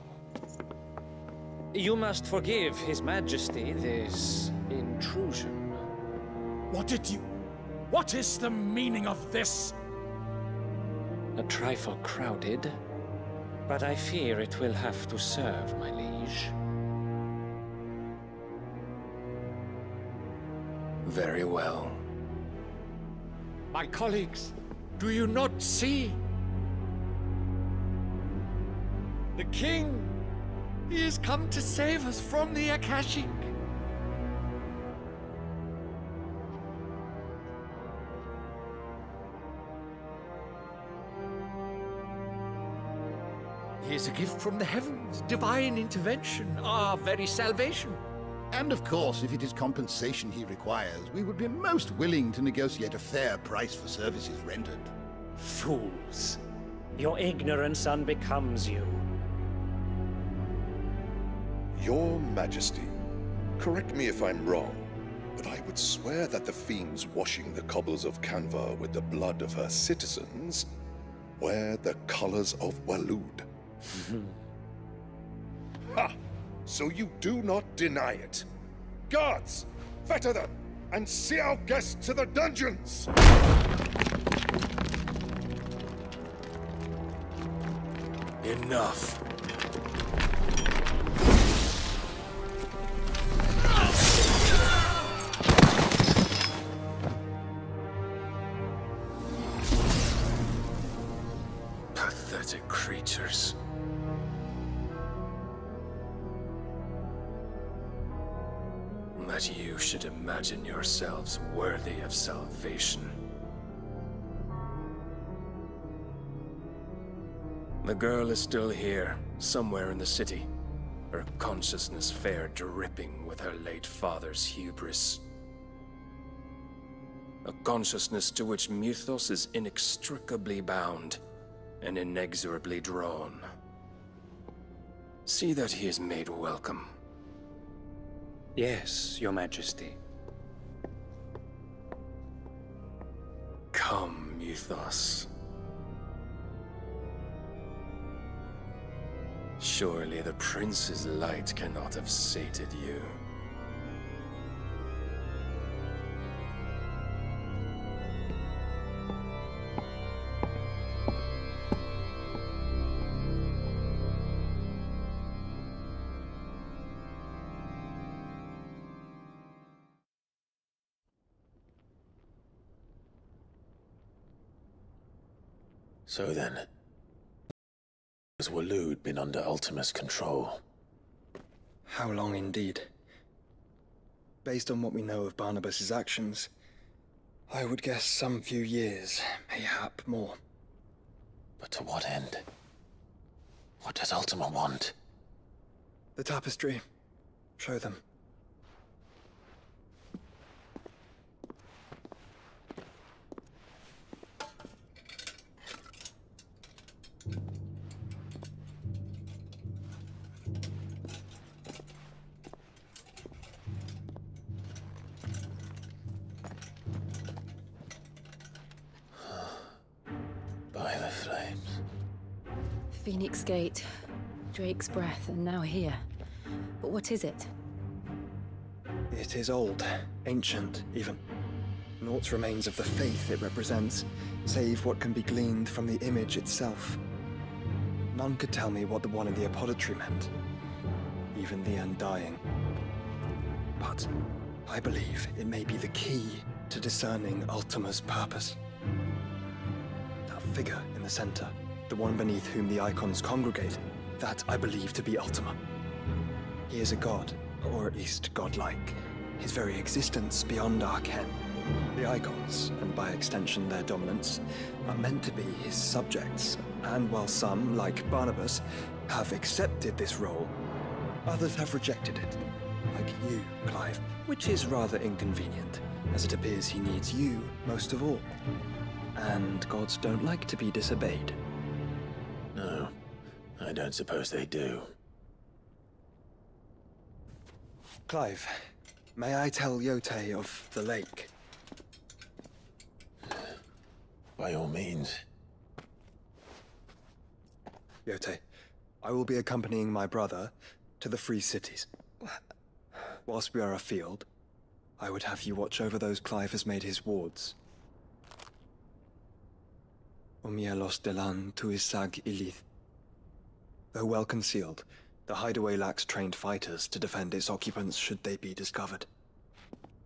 you must forgive His Majesty this intrusion. What is the meaning of this? A trifle crowded, but I fear it will have to serve, my liege. Very well. My colleagues, do you not see? The king! He has come to save us from the Akashic! He is a gift from the heavens, divine intervention, our very salvation. And of course, if it is compensation he requires, we would be most willing to negotiate a fair price for services rendered. Fools! Your ignorance unbecomes you. Your Majesty, correct me if I'm wrong, but I would swear that the fiends washing the cobbles of Canva with the blood of her citizens wear the colors of Waloed. Ha! So you do not deny it. Guards, fetter them, and see our guests to the dungeons! Enough. Pathetic creatures. That you should imagine yourselves worthy of salvation. The girl is still here, somewhere in the city, her consciousness fair dripping with her late father's hubris. A consciousness to which Mythos is inextricably bound and inexorably drawn. See that he is made welcome. Yes, Your Majesty. Come, Mythos. Surely the prince's light cannot have sated you. So then, has Waloed been under Ultima's control? How long indeed? Based on what we know of Barnabas's actions, I would guess some few years, mayhap more. But to what end? What does Ultima want? The tapestry. Show them. By the flames. Phoenix Gate, Drake's Breath, and now here. But what is it? It is old, ancient, even. Naught remains of the faith it represents, save what can be gleaned from the image itself. None could tell me what the one in the apothecary meant, even the Undying. But I believe it may be the key to discerning Ultima's purpose. That figure in the center, the one beneath whom the icons congregate, that I believe to be Ultima. He is a god, or at least godlike. His very existence beyond our ken. The icons, and by extension their dominance, are meant to be his subjects, and while some, like Barnabas, have accepted this role, others have rejected it. Like you, Clive, which is rather inconvenient, as it appears he needs you most of all. And gods don't like to be disobeyed. No, I don't suppose they do. Clive, may I tell Yote of the lake? By all means. Yote, I will be accompanying my brother to the Free Cities. Whilst we are afield, I would have you watch over those Clive has made his wards. Umielos delan tuisag ilith. Though well concealed, the hideaway lacks trained fighters to defend its occupants should they be discovered.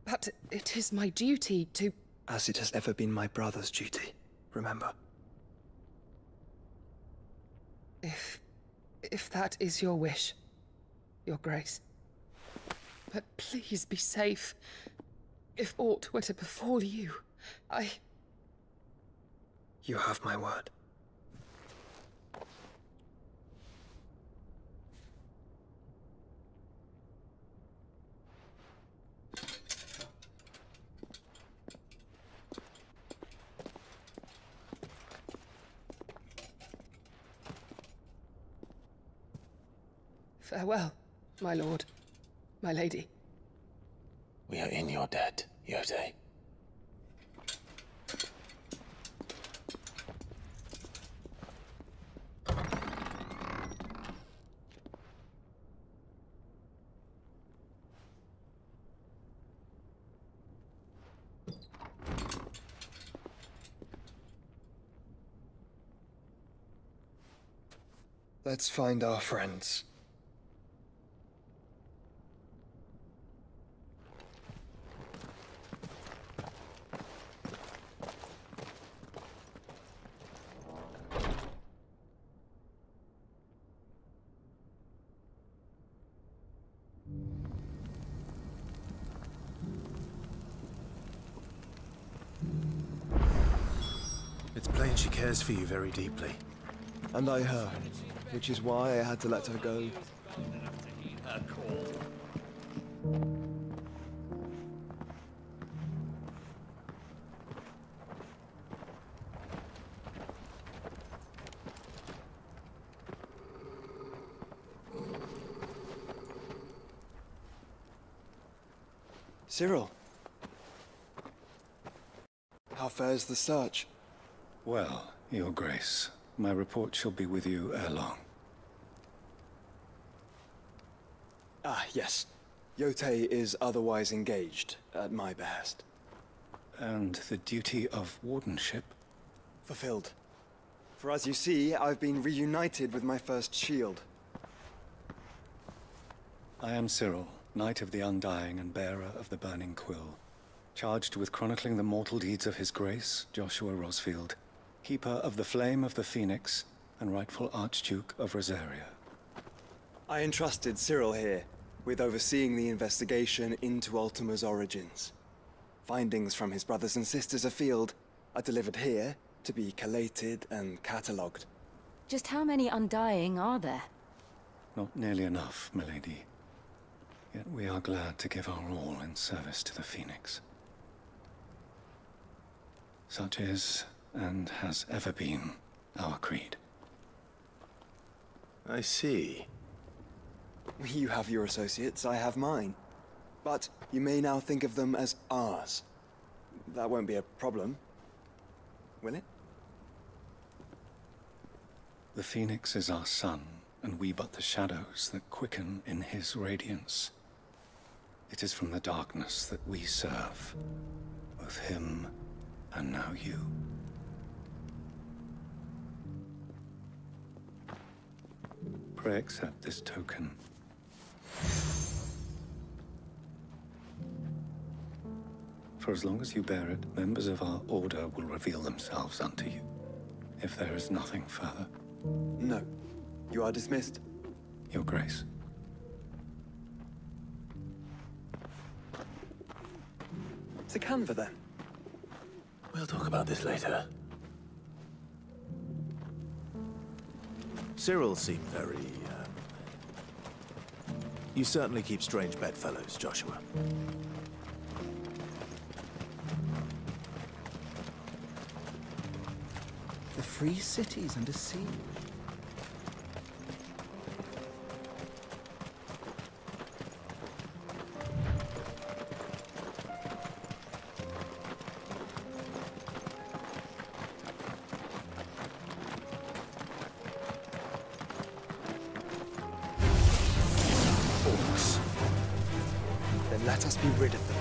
But it is my duty to... As it has ever been my brother's duty, remember. If that is your wish, Your Grace. But please be safe. If aught were to befall you, You have my word. Farewell, my lord, my lady. We are in your debt, Yote. Let's find our friends. It's plain she cares for you very deeply. And I her, which is why I had to let her go. Cyril, how fares the search? Well, Your Grace, my report shall be with you ere long. Ah, yes. Yote is otherwise engaged, at my behest. And the duty of wardenship? Fulfilled. For as you see, I've been reunited with my first shield. I am Cyril, Knight of the Undying and bearer of the Burning Quill, charged with chronicling the mortal deeds of His Grace, Joshua Rosfield, keeper of the Flame of the Phoenix and rightful Archduke of Rosaria. I entrusted Cyril here with overseeing the investigation into Ultima's origins. Findings from his brothers and sisters afield are delivered here to be collated and catalogued. Just how many Undying are there? Not nearly enough, milady. Yet we are glad to give our all in service to the Phoenix. Such is, and has ever been, our creed. I see. You have your associates, I have mine. But you may now think of them as ours. That won't be a problem, will it? The Phoenix is our sun, and we but the shadows that quicken in his radiance. It is from the darkness that we serve, both him and now you. Pray accept this token. For as long as you bear it, members of our order will reveal themselves unto you, if there is nothing further. No. You are dismissed. Your Grace. To Canva, then. We'll talk about this later. Cyril seemed very, You certainly keep strange bedfellows, Joshua. The free cities under siege. Then let us be rid of them.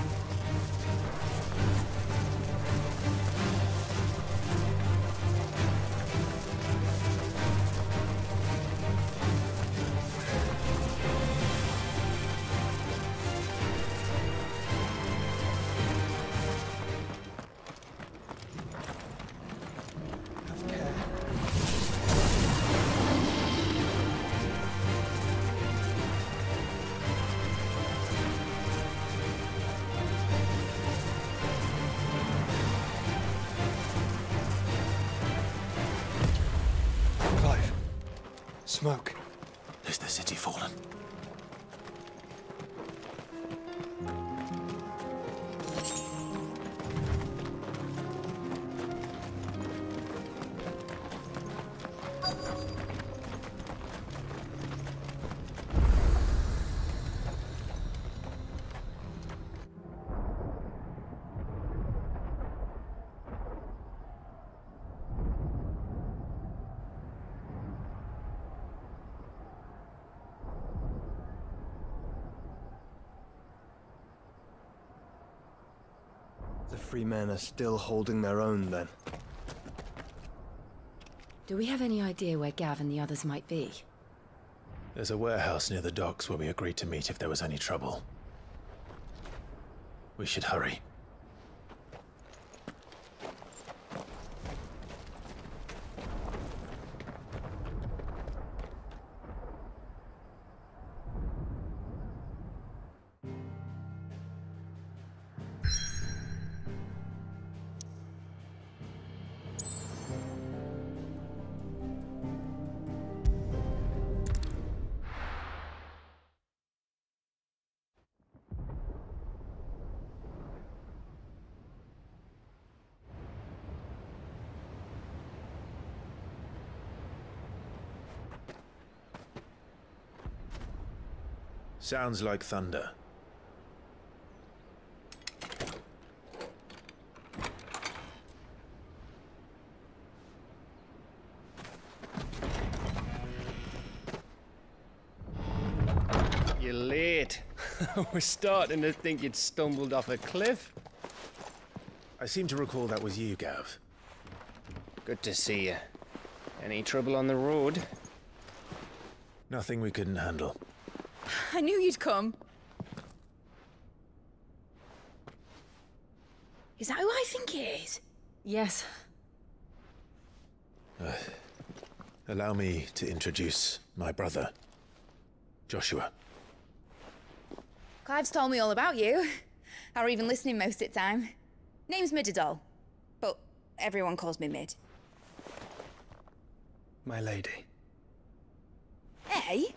Smoke. Is the city fallen? The free men are still holding their own, then. Do we have any idea where Gav and the others might be? There's a warehouse near the docks where we agreed to meet if there was any trouble. We should hurry. Sounds like thunder. You're late. We're starting to think you'd stumbled off a cliff. I seem to recall that was you, Gav. Good to see you. Any trouble on the road? Nothing we couldn't handle. I knew you'd come. Is that who I think it is? Yes. Allow me to introduce my brother, Joshua. Clive's told me all about you. Or even listening most of the time. Name's Midadol, but everyone calls me Mid. My lady. Hey?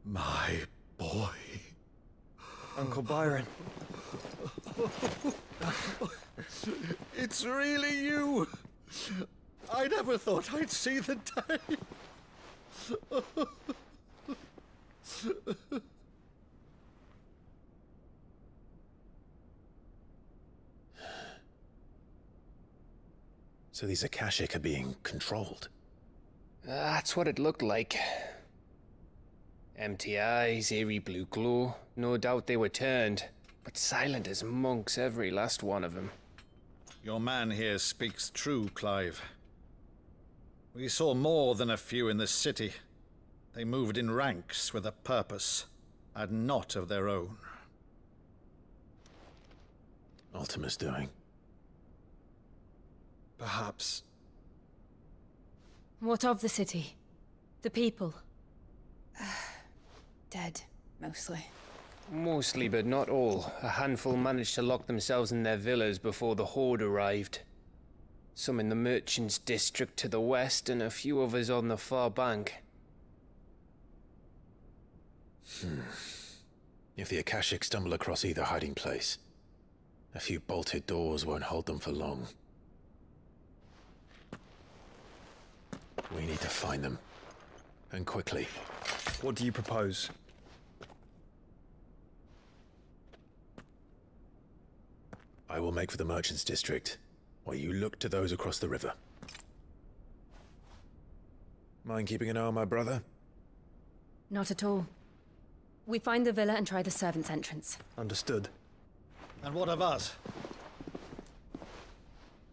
My boy. Uncle Byron. It's really you. I never thought I'd see the day. So these Akashic are being controlled? That's what it looked like. Empty eyes, eerie blue glow. No doubt they were turned, but silent as monks, every last one of them. Your man here speaks true, Clive. We saw more than a few in this city. They moved in ranks with a purpose, and not of their own. Ultima's doing. Perhaps. What of the city? The people? Dead, mostly. Mostly, but not all. A handful managed to lock themselves in their villas before the Horde arrived. Some in the Merchants' District to the west, and a few others on the far bank. If the Akashic stumble across either hiding place, a few bolted doors won't hold them for long. We need to find them. And quickly. What do you propose? I will make for the Merchants' District, while you look to those across the river. Mind keeping an eye on my brother? Not at all. We find the villa and try the servants' entrance. Understood. And what of us?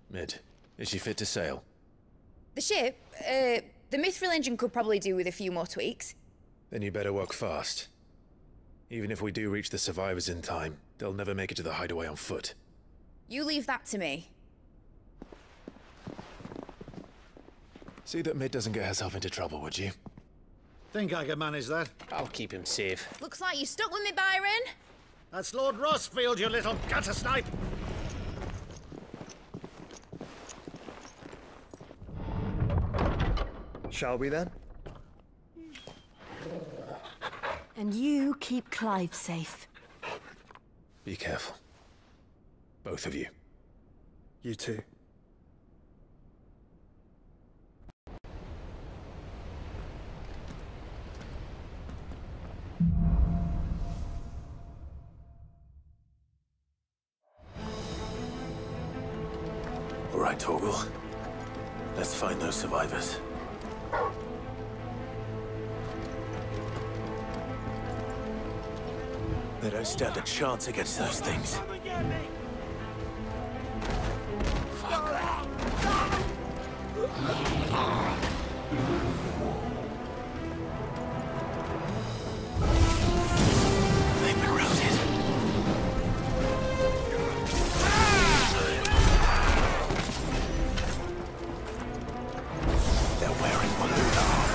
Mid, is she fit to sail? The ship, the Mithril engine could probably do with a few more tweaks. Then you better work fast. Even if we do reach the survivors in time, they'll never make it to the hideaway on foot. You leave that to me. See that Mid doesn't get herself into trouble, would you? Think I can manage that? I'll keep him safe. Looks like you stuck with me, Byron. That's Lord Rossfield, you little gutter snipe! Shall we then? And you keep Clive safe. Be careful. Both of you. You too. All right, Torgal. Let's find those survivors. They don't stand a chance against those things. They've been routed. They're wearing balloon armor.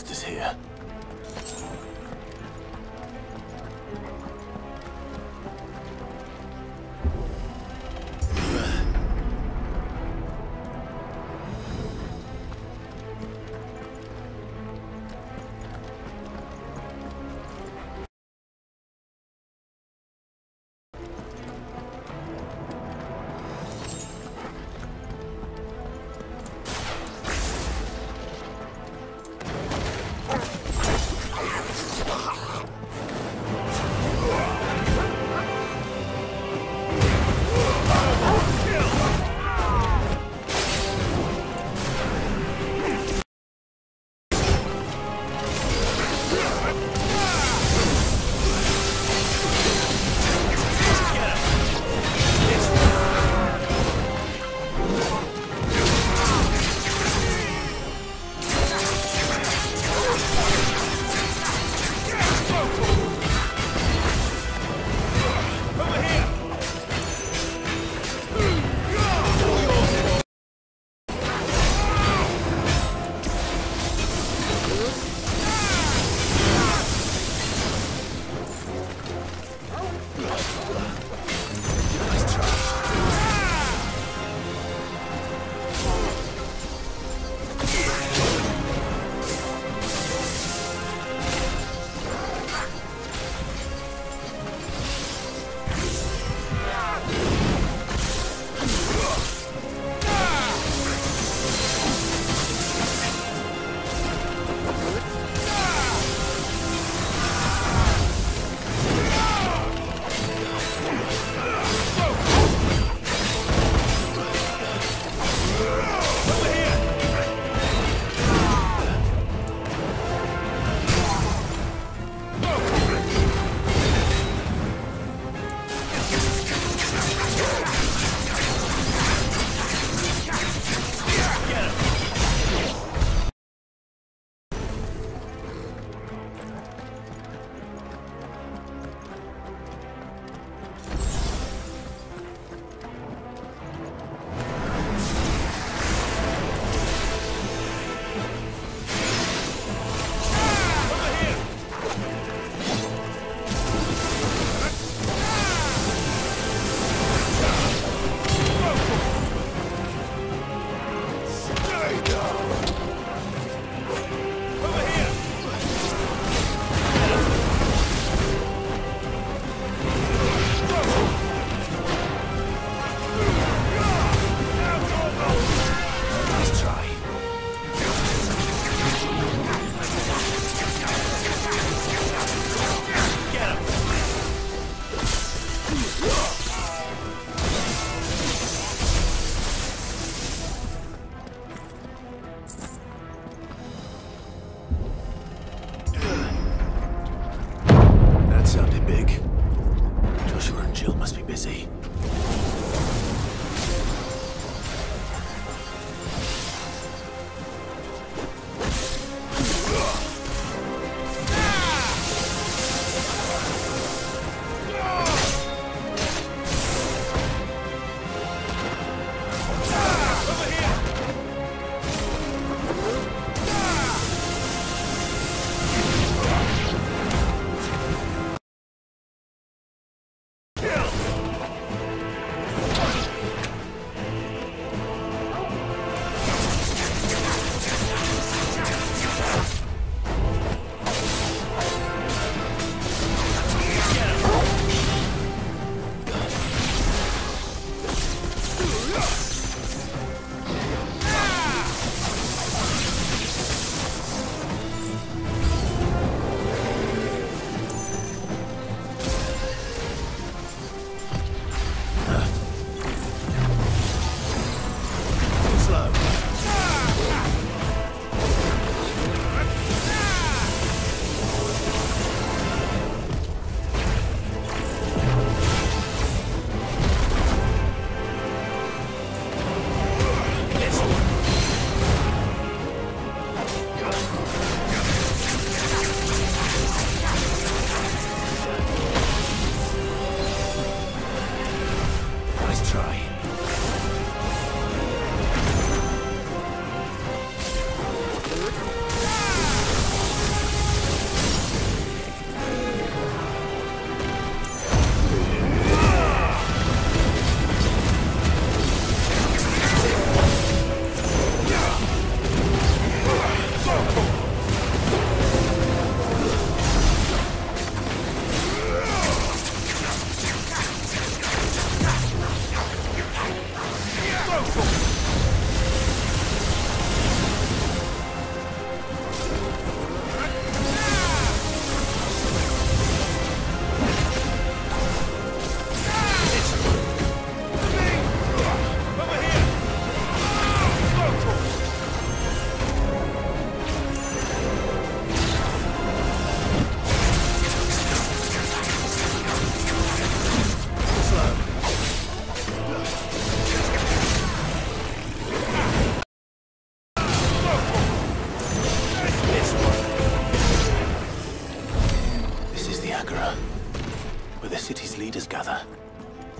monsters here.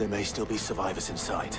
There may still be survivors inside.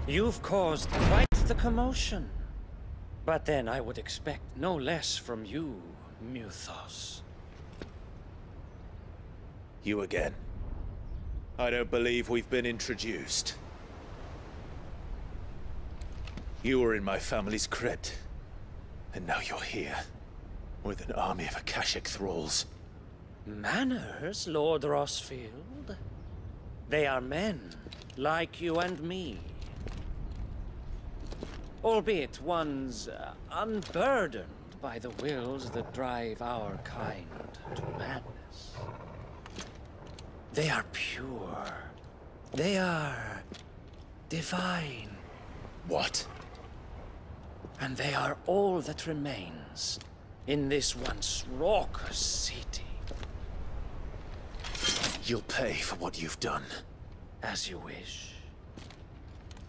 You've caused quite the commotion. But then I would expect no less from you, Muthos. You again. I don't believe we've been introduced. You were in my family's crypt, and now you're here, with an army of Akashic thralls. Manners, Lord Rosfield? They are men, like you and me. Albeit one's unburdened by the wills that drive our kind to madness. They are pure. They are divine. What? And they are all that remains in this once raucous city. You'll pay for what you've done. As you wish.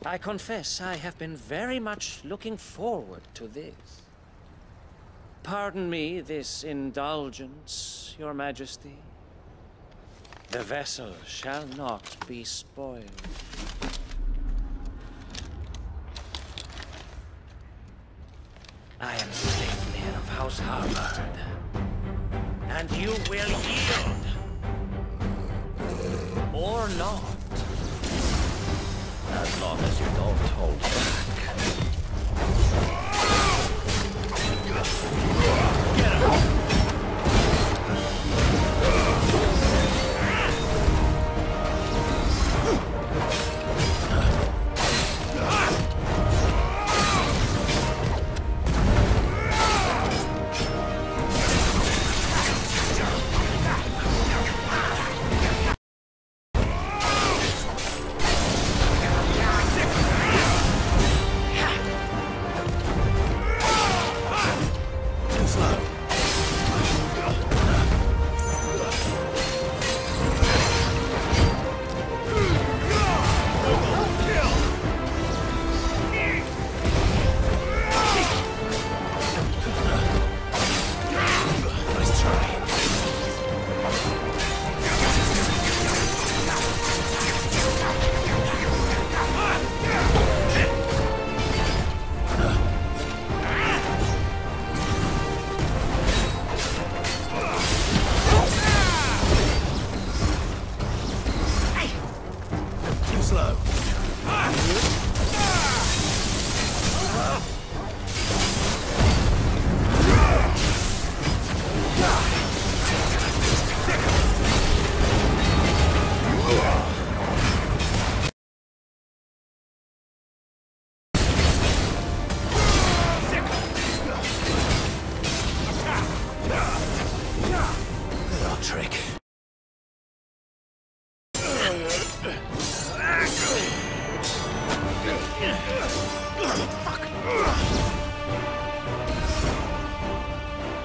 I confess I have been very much looking forward to this. Pardon me this indulgence, Your Majesty. The vessel shall not be spoiled. I am Sleipnir of House Harbard, and you will yield. Or not. As long as you don't hold back. Get him!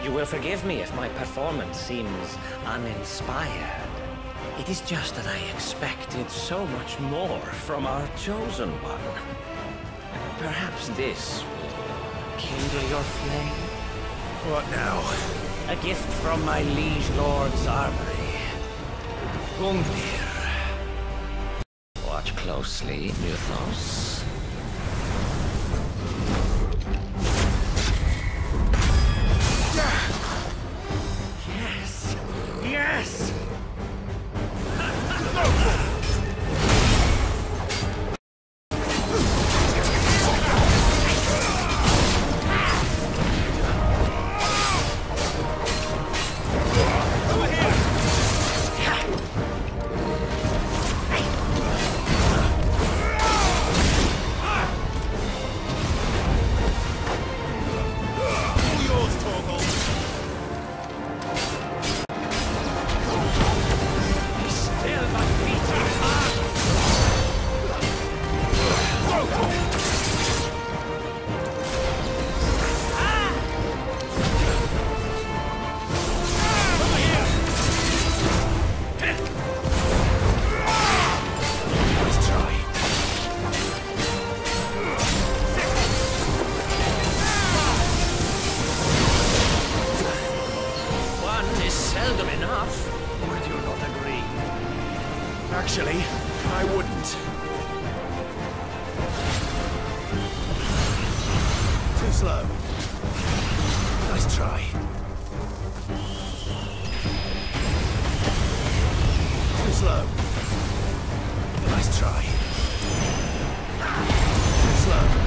You will forgive me if my performance seems uninspired. It is just that I expected so much more from our chosen one. Perhaps this will kindle your flame? What now? A gift from my liege lord's armory. Gungnir. Watch closely, Mythos. Yes! Yes! Actually, I wouldn't. Too slow. Nice try. Too slow. Nice try. Too slow.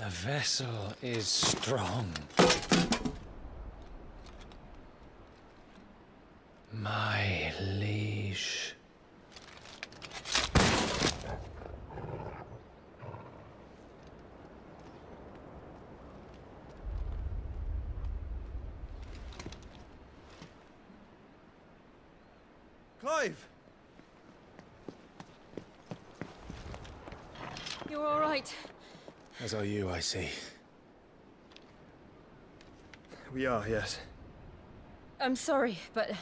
The vessel is strong. My liege. Clive! You're all right. As are you, I see. We are, yes. I'm sorry, but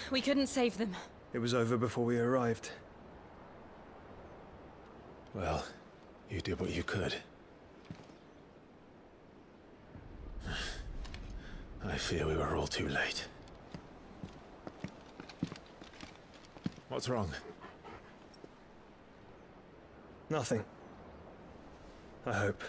we couldn't save them. It was over before we arrived. Well, you did what you could. I fear we were all too late. What's wrong? Nothing. I hope.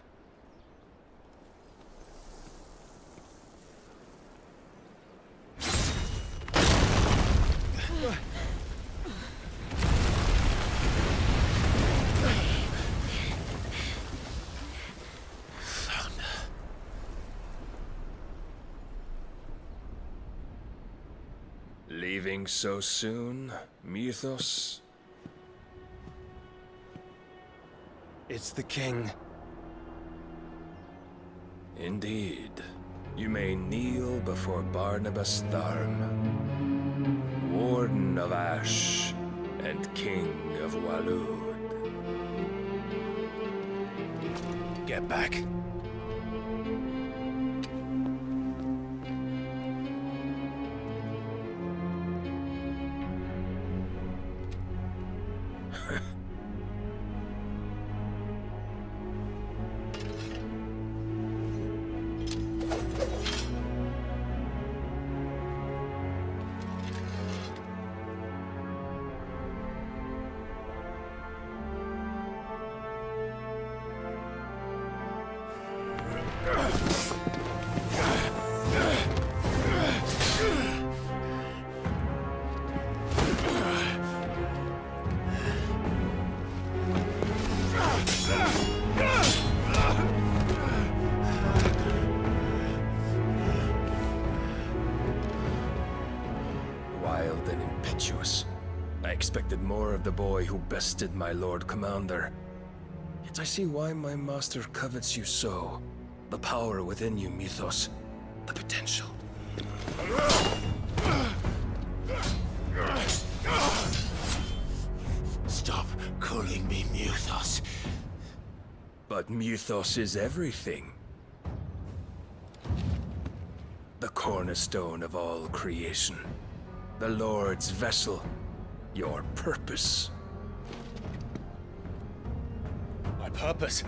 Leaving so soon, Mythos? It's the king. Indeed. You may kneel before Barnabas Tharm, Warden of Ash and King of Walud. Get back. Wild and impetuous. I expected more of the boy who bested my Lord Commander. Yet I see why my master covets you so. The power within you, Mythos. The potential. Stop calling me Mythos. But Mythos is everything. The cornerstone of all creation. The Lord's vessel. Your purpose. My purpose?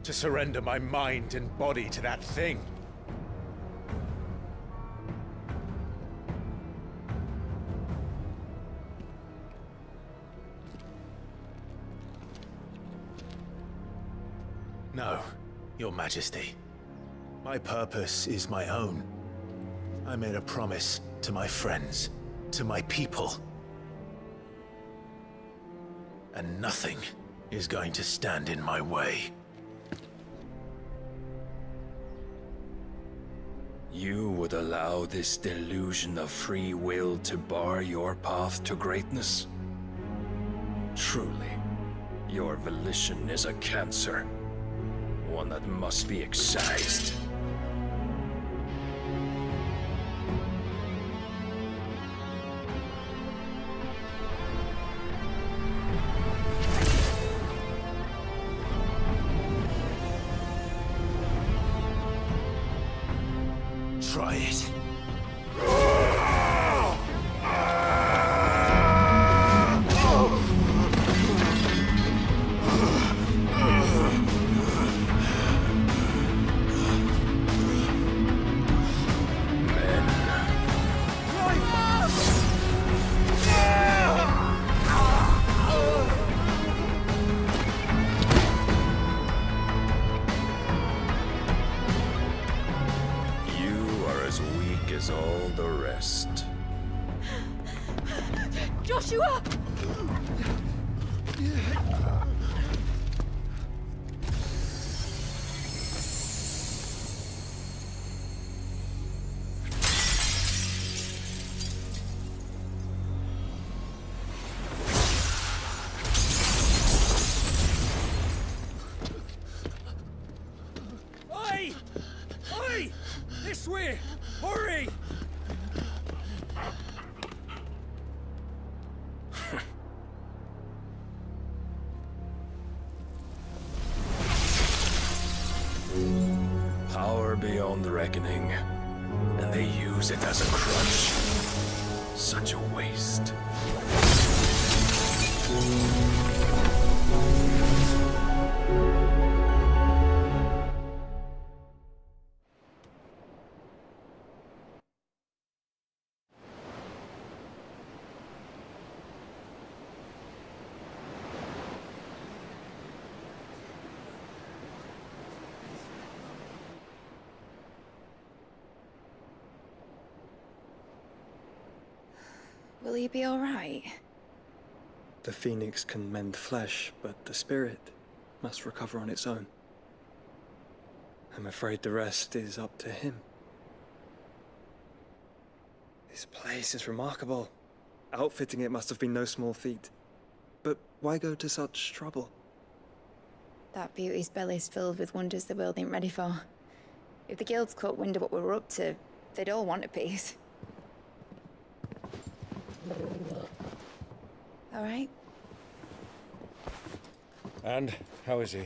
To surrender my mind and body to that thing. No, Your Majesty. My purpose is my own. I made a promise to my friends, to my people. And nothing is going to stand in my way. You would allow this delusion of free will to bar your path to greatness? Truly, your volition is a cancer. One that must be excised. Try it. As all the rest. Joshua! This way! Hurry! Power beyond reckoning, and they use it as a crutch. Such a waste. Will he be all right? The phoenix can mend flesh, but the spirit must recover on its own. I'm afraid the rest is up to him. This place is remarkable. Outfitting it must have been no small feat. But why go to such trouble? That beauty's belly's filled with wonders the world ain't ready for. If the guilds caught wind of what we were up to, they'd all want a piece. All right. And how is he?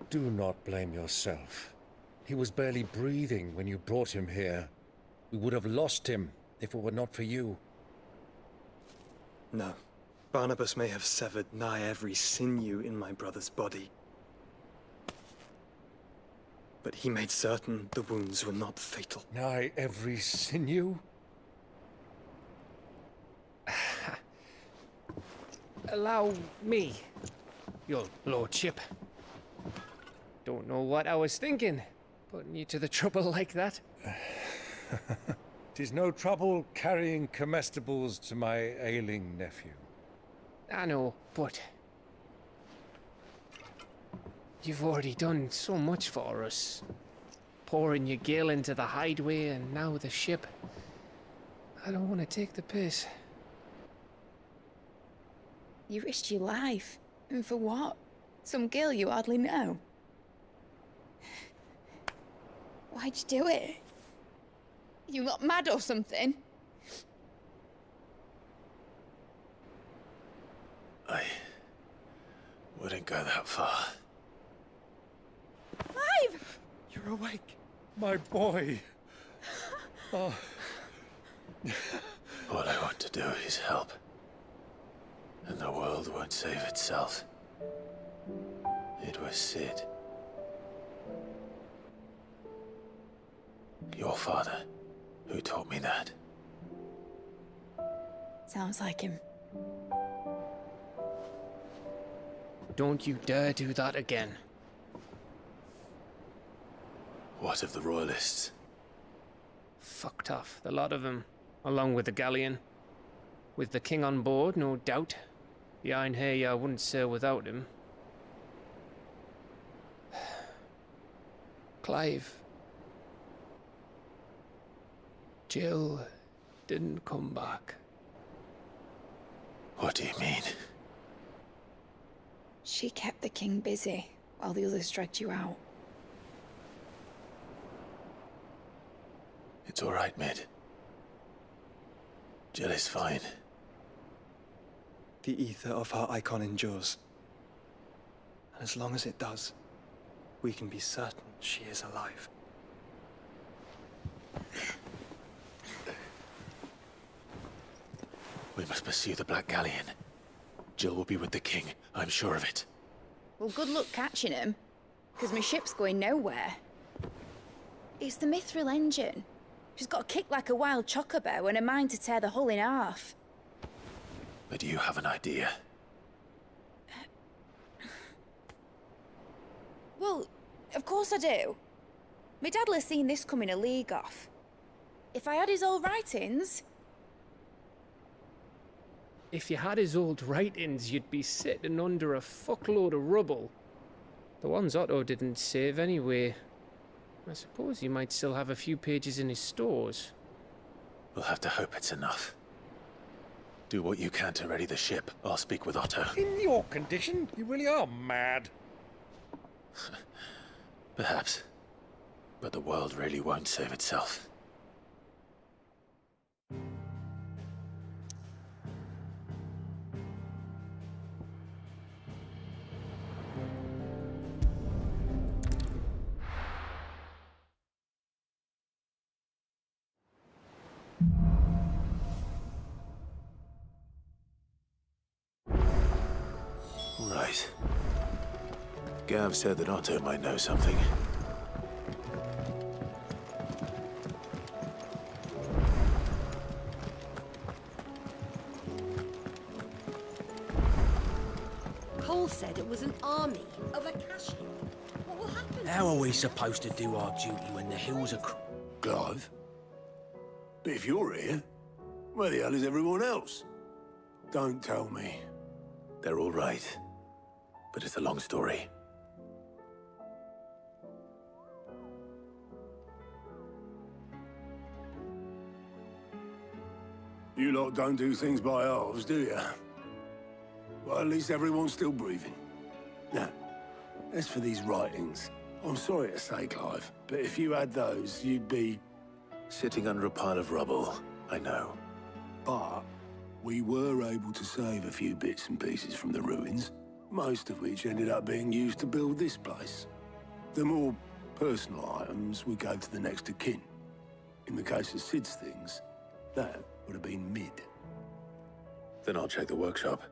Do not blame yourself. He was barely breathing when you brought him here. We would have lost him if it were not for you. No. Barnabas may have severed nigh every sinew in my brother's body. But he made certain the wounds were not fatal. Nigh every sinew? Allow me, your lordship. Don't know what I was thinking, putting you to the trouble like that. 'Tis no trouble carrying comestibles to my ailing nephew. I know, but you've already done so much for us. Pouring your gil into the hideaway and now the ship. I don't want to take the piss. You risked your life. And for what? Some girl you hardly know. Why'd you do it? You not mad or something? I wouldn't go that far. Clive! You're awake, my boy. Oh. All I want to do is help. And the world won't save itself. It was Sid. Your father, who taught me that. Sounds like him. Don't you dare do that again. What of the royalists? Fucked off, the lot of them, along with the galleon. With the king on board, no doubt. Behind here, I wouldn't sail without him. Clive. Jill didn't come back. What do you mean? She kept the king busy while the others dragged you out. It's all right, Mid. Jill is fine. The ether of her icon endures. And as long as it does, we can be certain she is alive. We must pursue the Black Galleon. Jill will be with the king, I'm sure of it. Well, good luck catching him, because my ship's going nowhere. It's the Mithril engine. She's got a kick like a wild chocobo and a mind to tear the hull in half. But do you have an idea? Well, of course I do. My dad'll have seen this coming a league off. If I had his old writings... If you had his old writings, you'd be sitting under a fuckload of rubble. The ones Otto didn't save anyway. I suppose he might still have a few pages in his stores. We'll have to hope it's enough. Do what you can to ready the ship. I'll speak with Otto. In your condition, you really are mad. Perhaps. But the world really won't save itself. Right. Gav said that Otto might know something. Cole said it was an army of Akashi. What will happen? How are we supposed to do our duty when the hills are Clive? But if you're here, where the hell is everyone else? Don't tell me. They're all right. But it's a long story. You lot don't do things by halves, do you? Well, at least everyone's still breathing. Now, as for these writings, I'm sorry to say, Clive, but if you had those, you'd be... Sitting under a pile of rubble, I know. But we were able to save a few bits and pieces from the ruins, most of which ended up being used to build this place. The more personal items would go to the next of kin. In the case of Sid's things, that would have been mid. Then I'll check the workshop.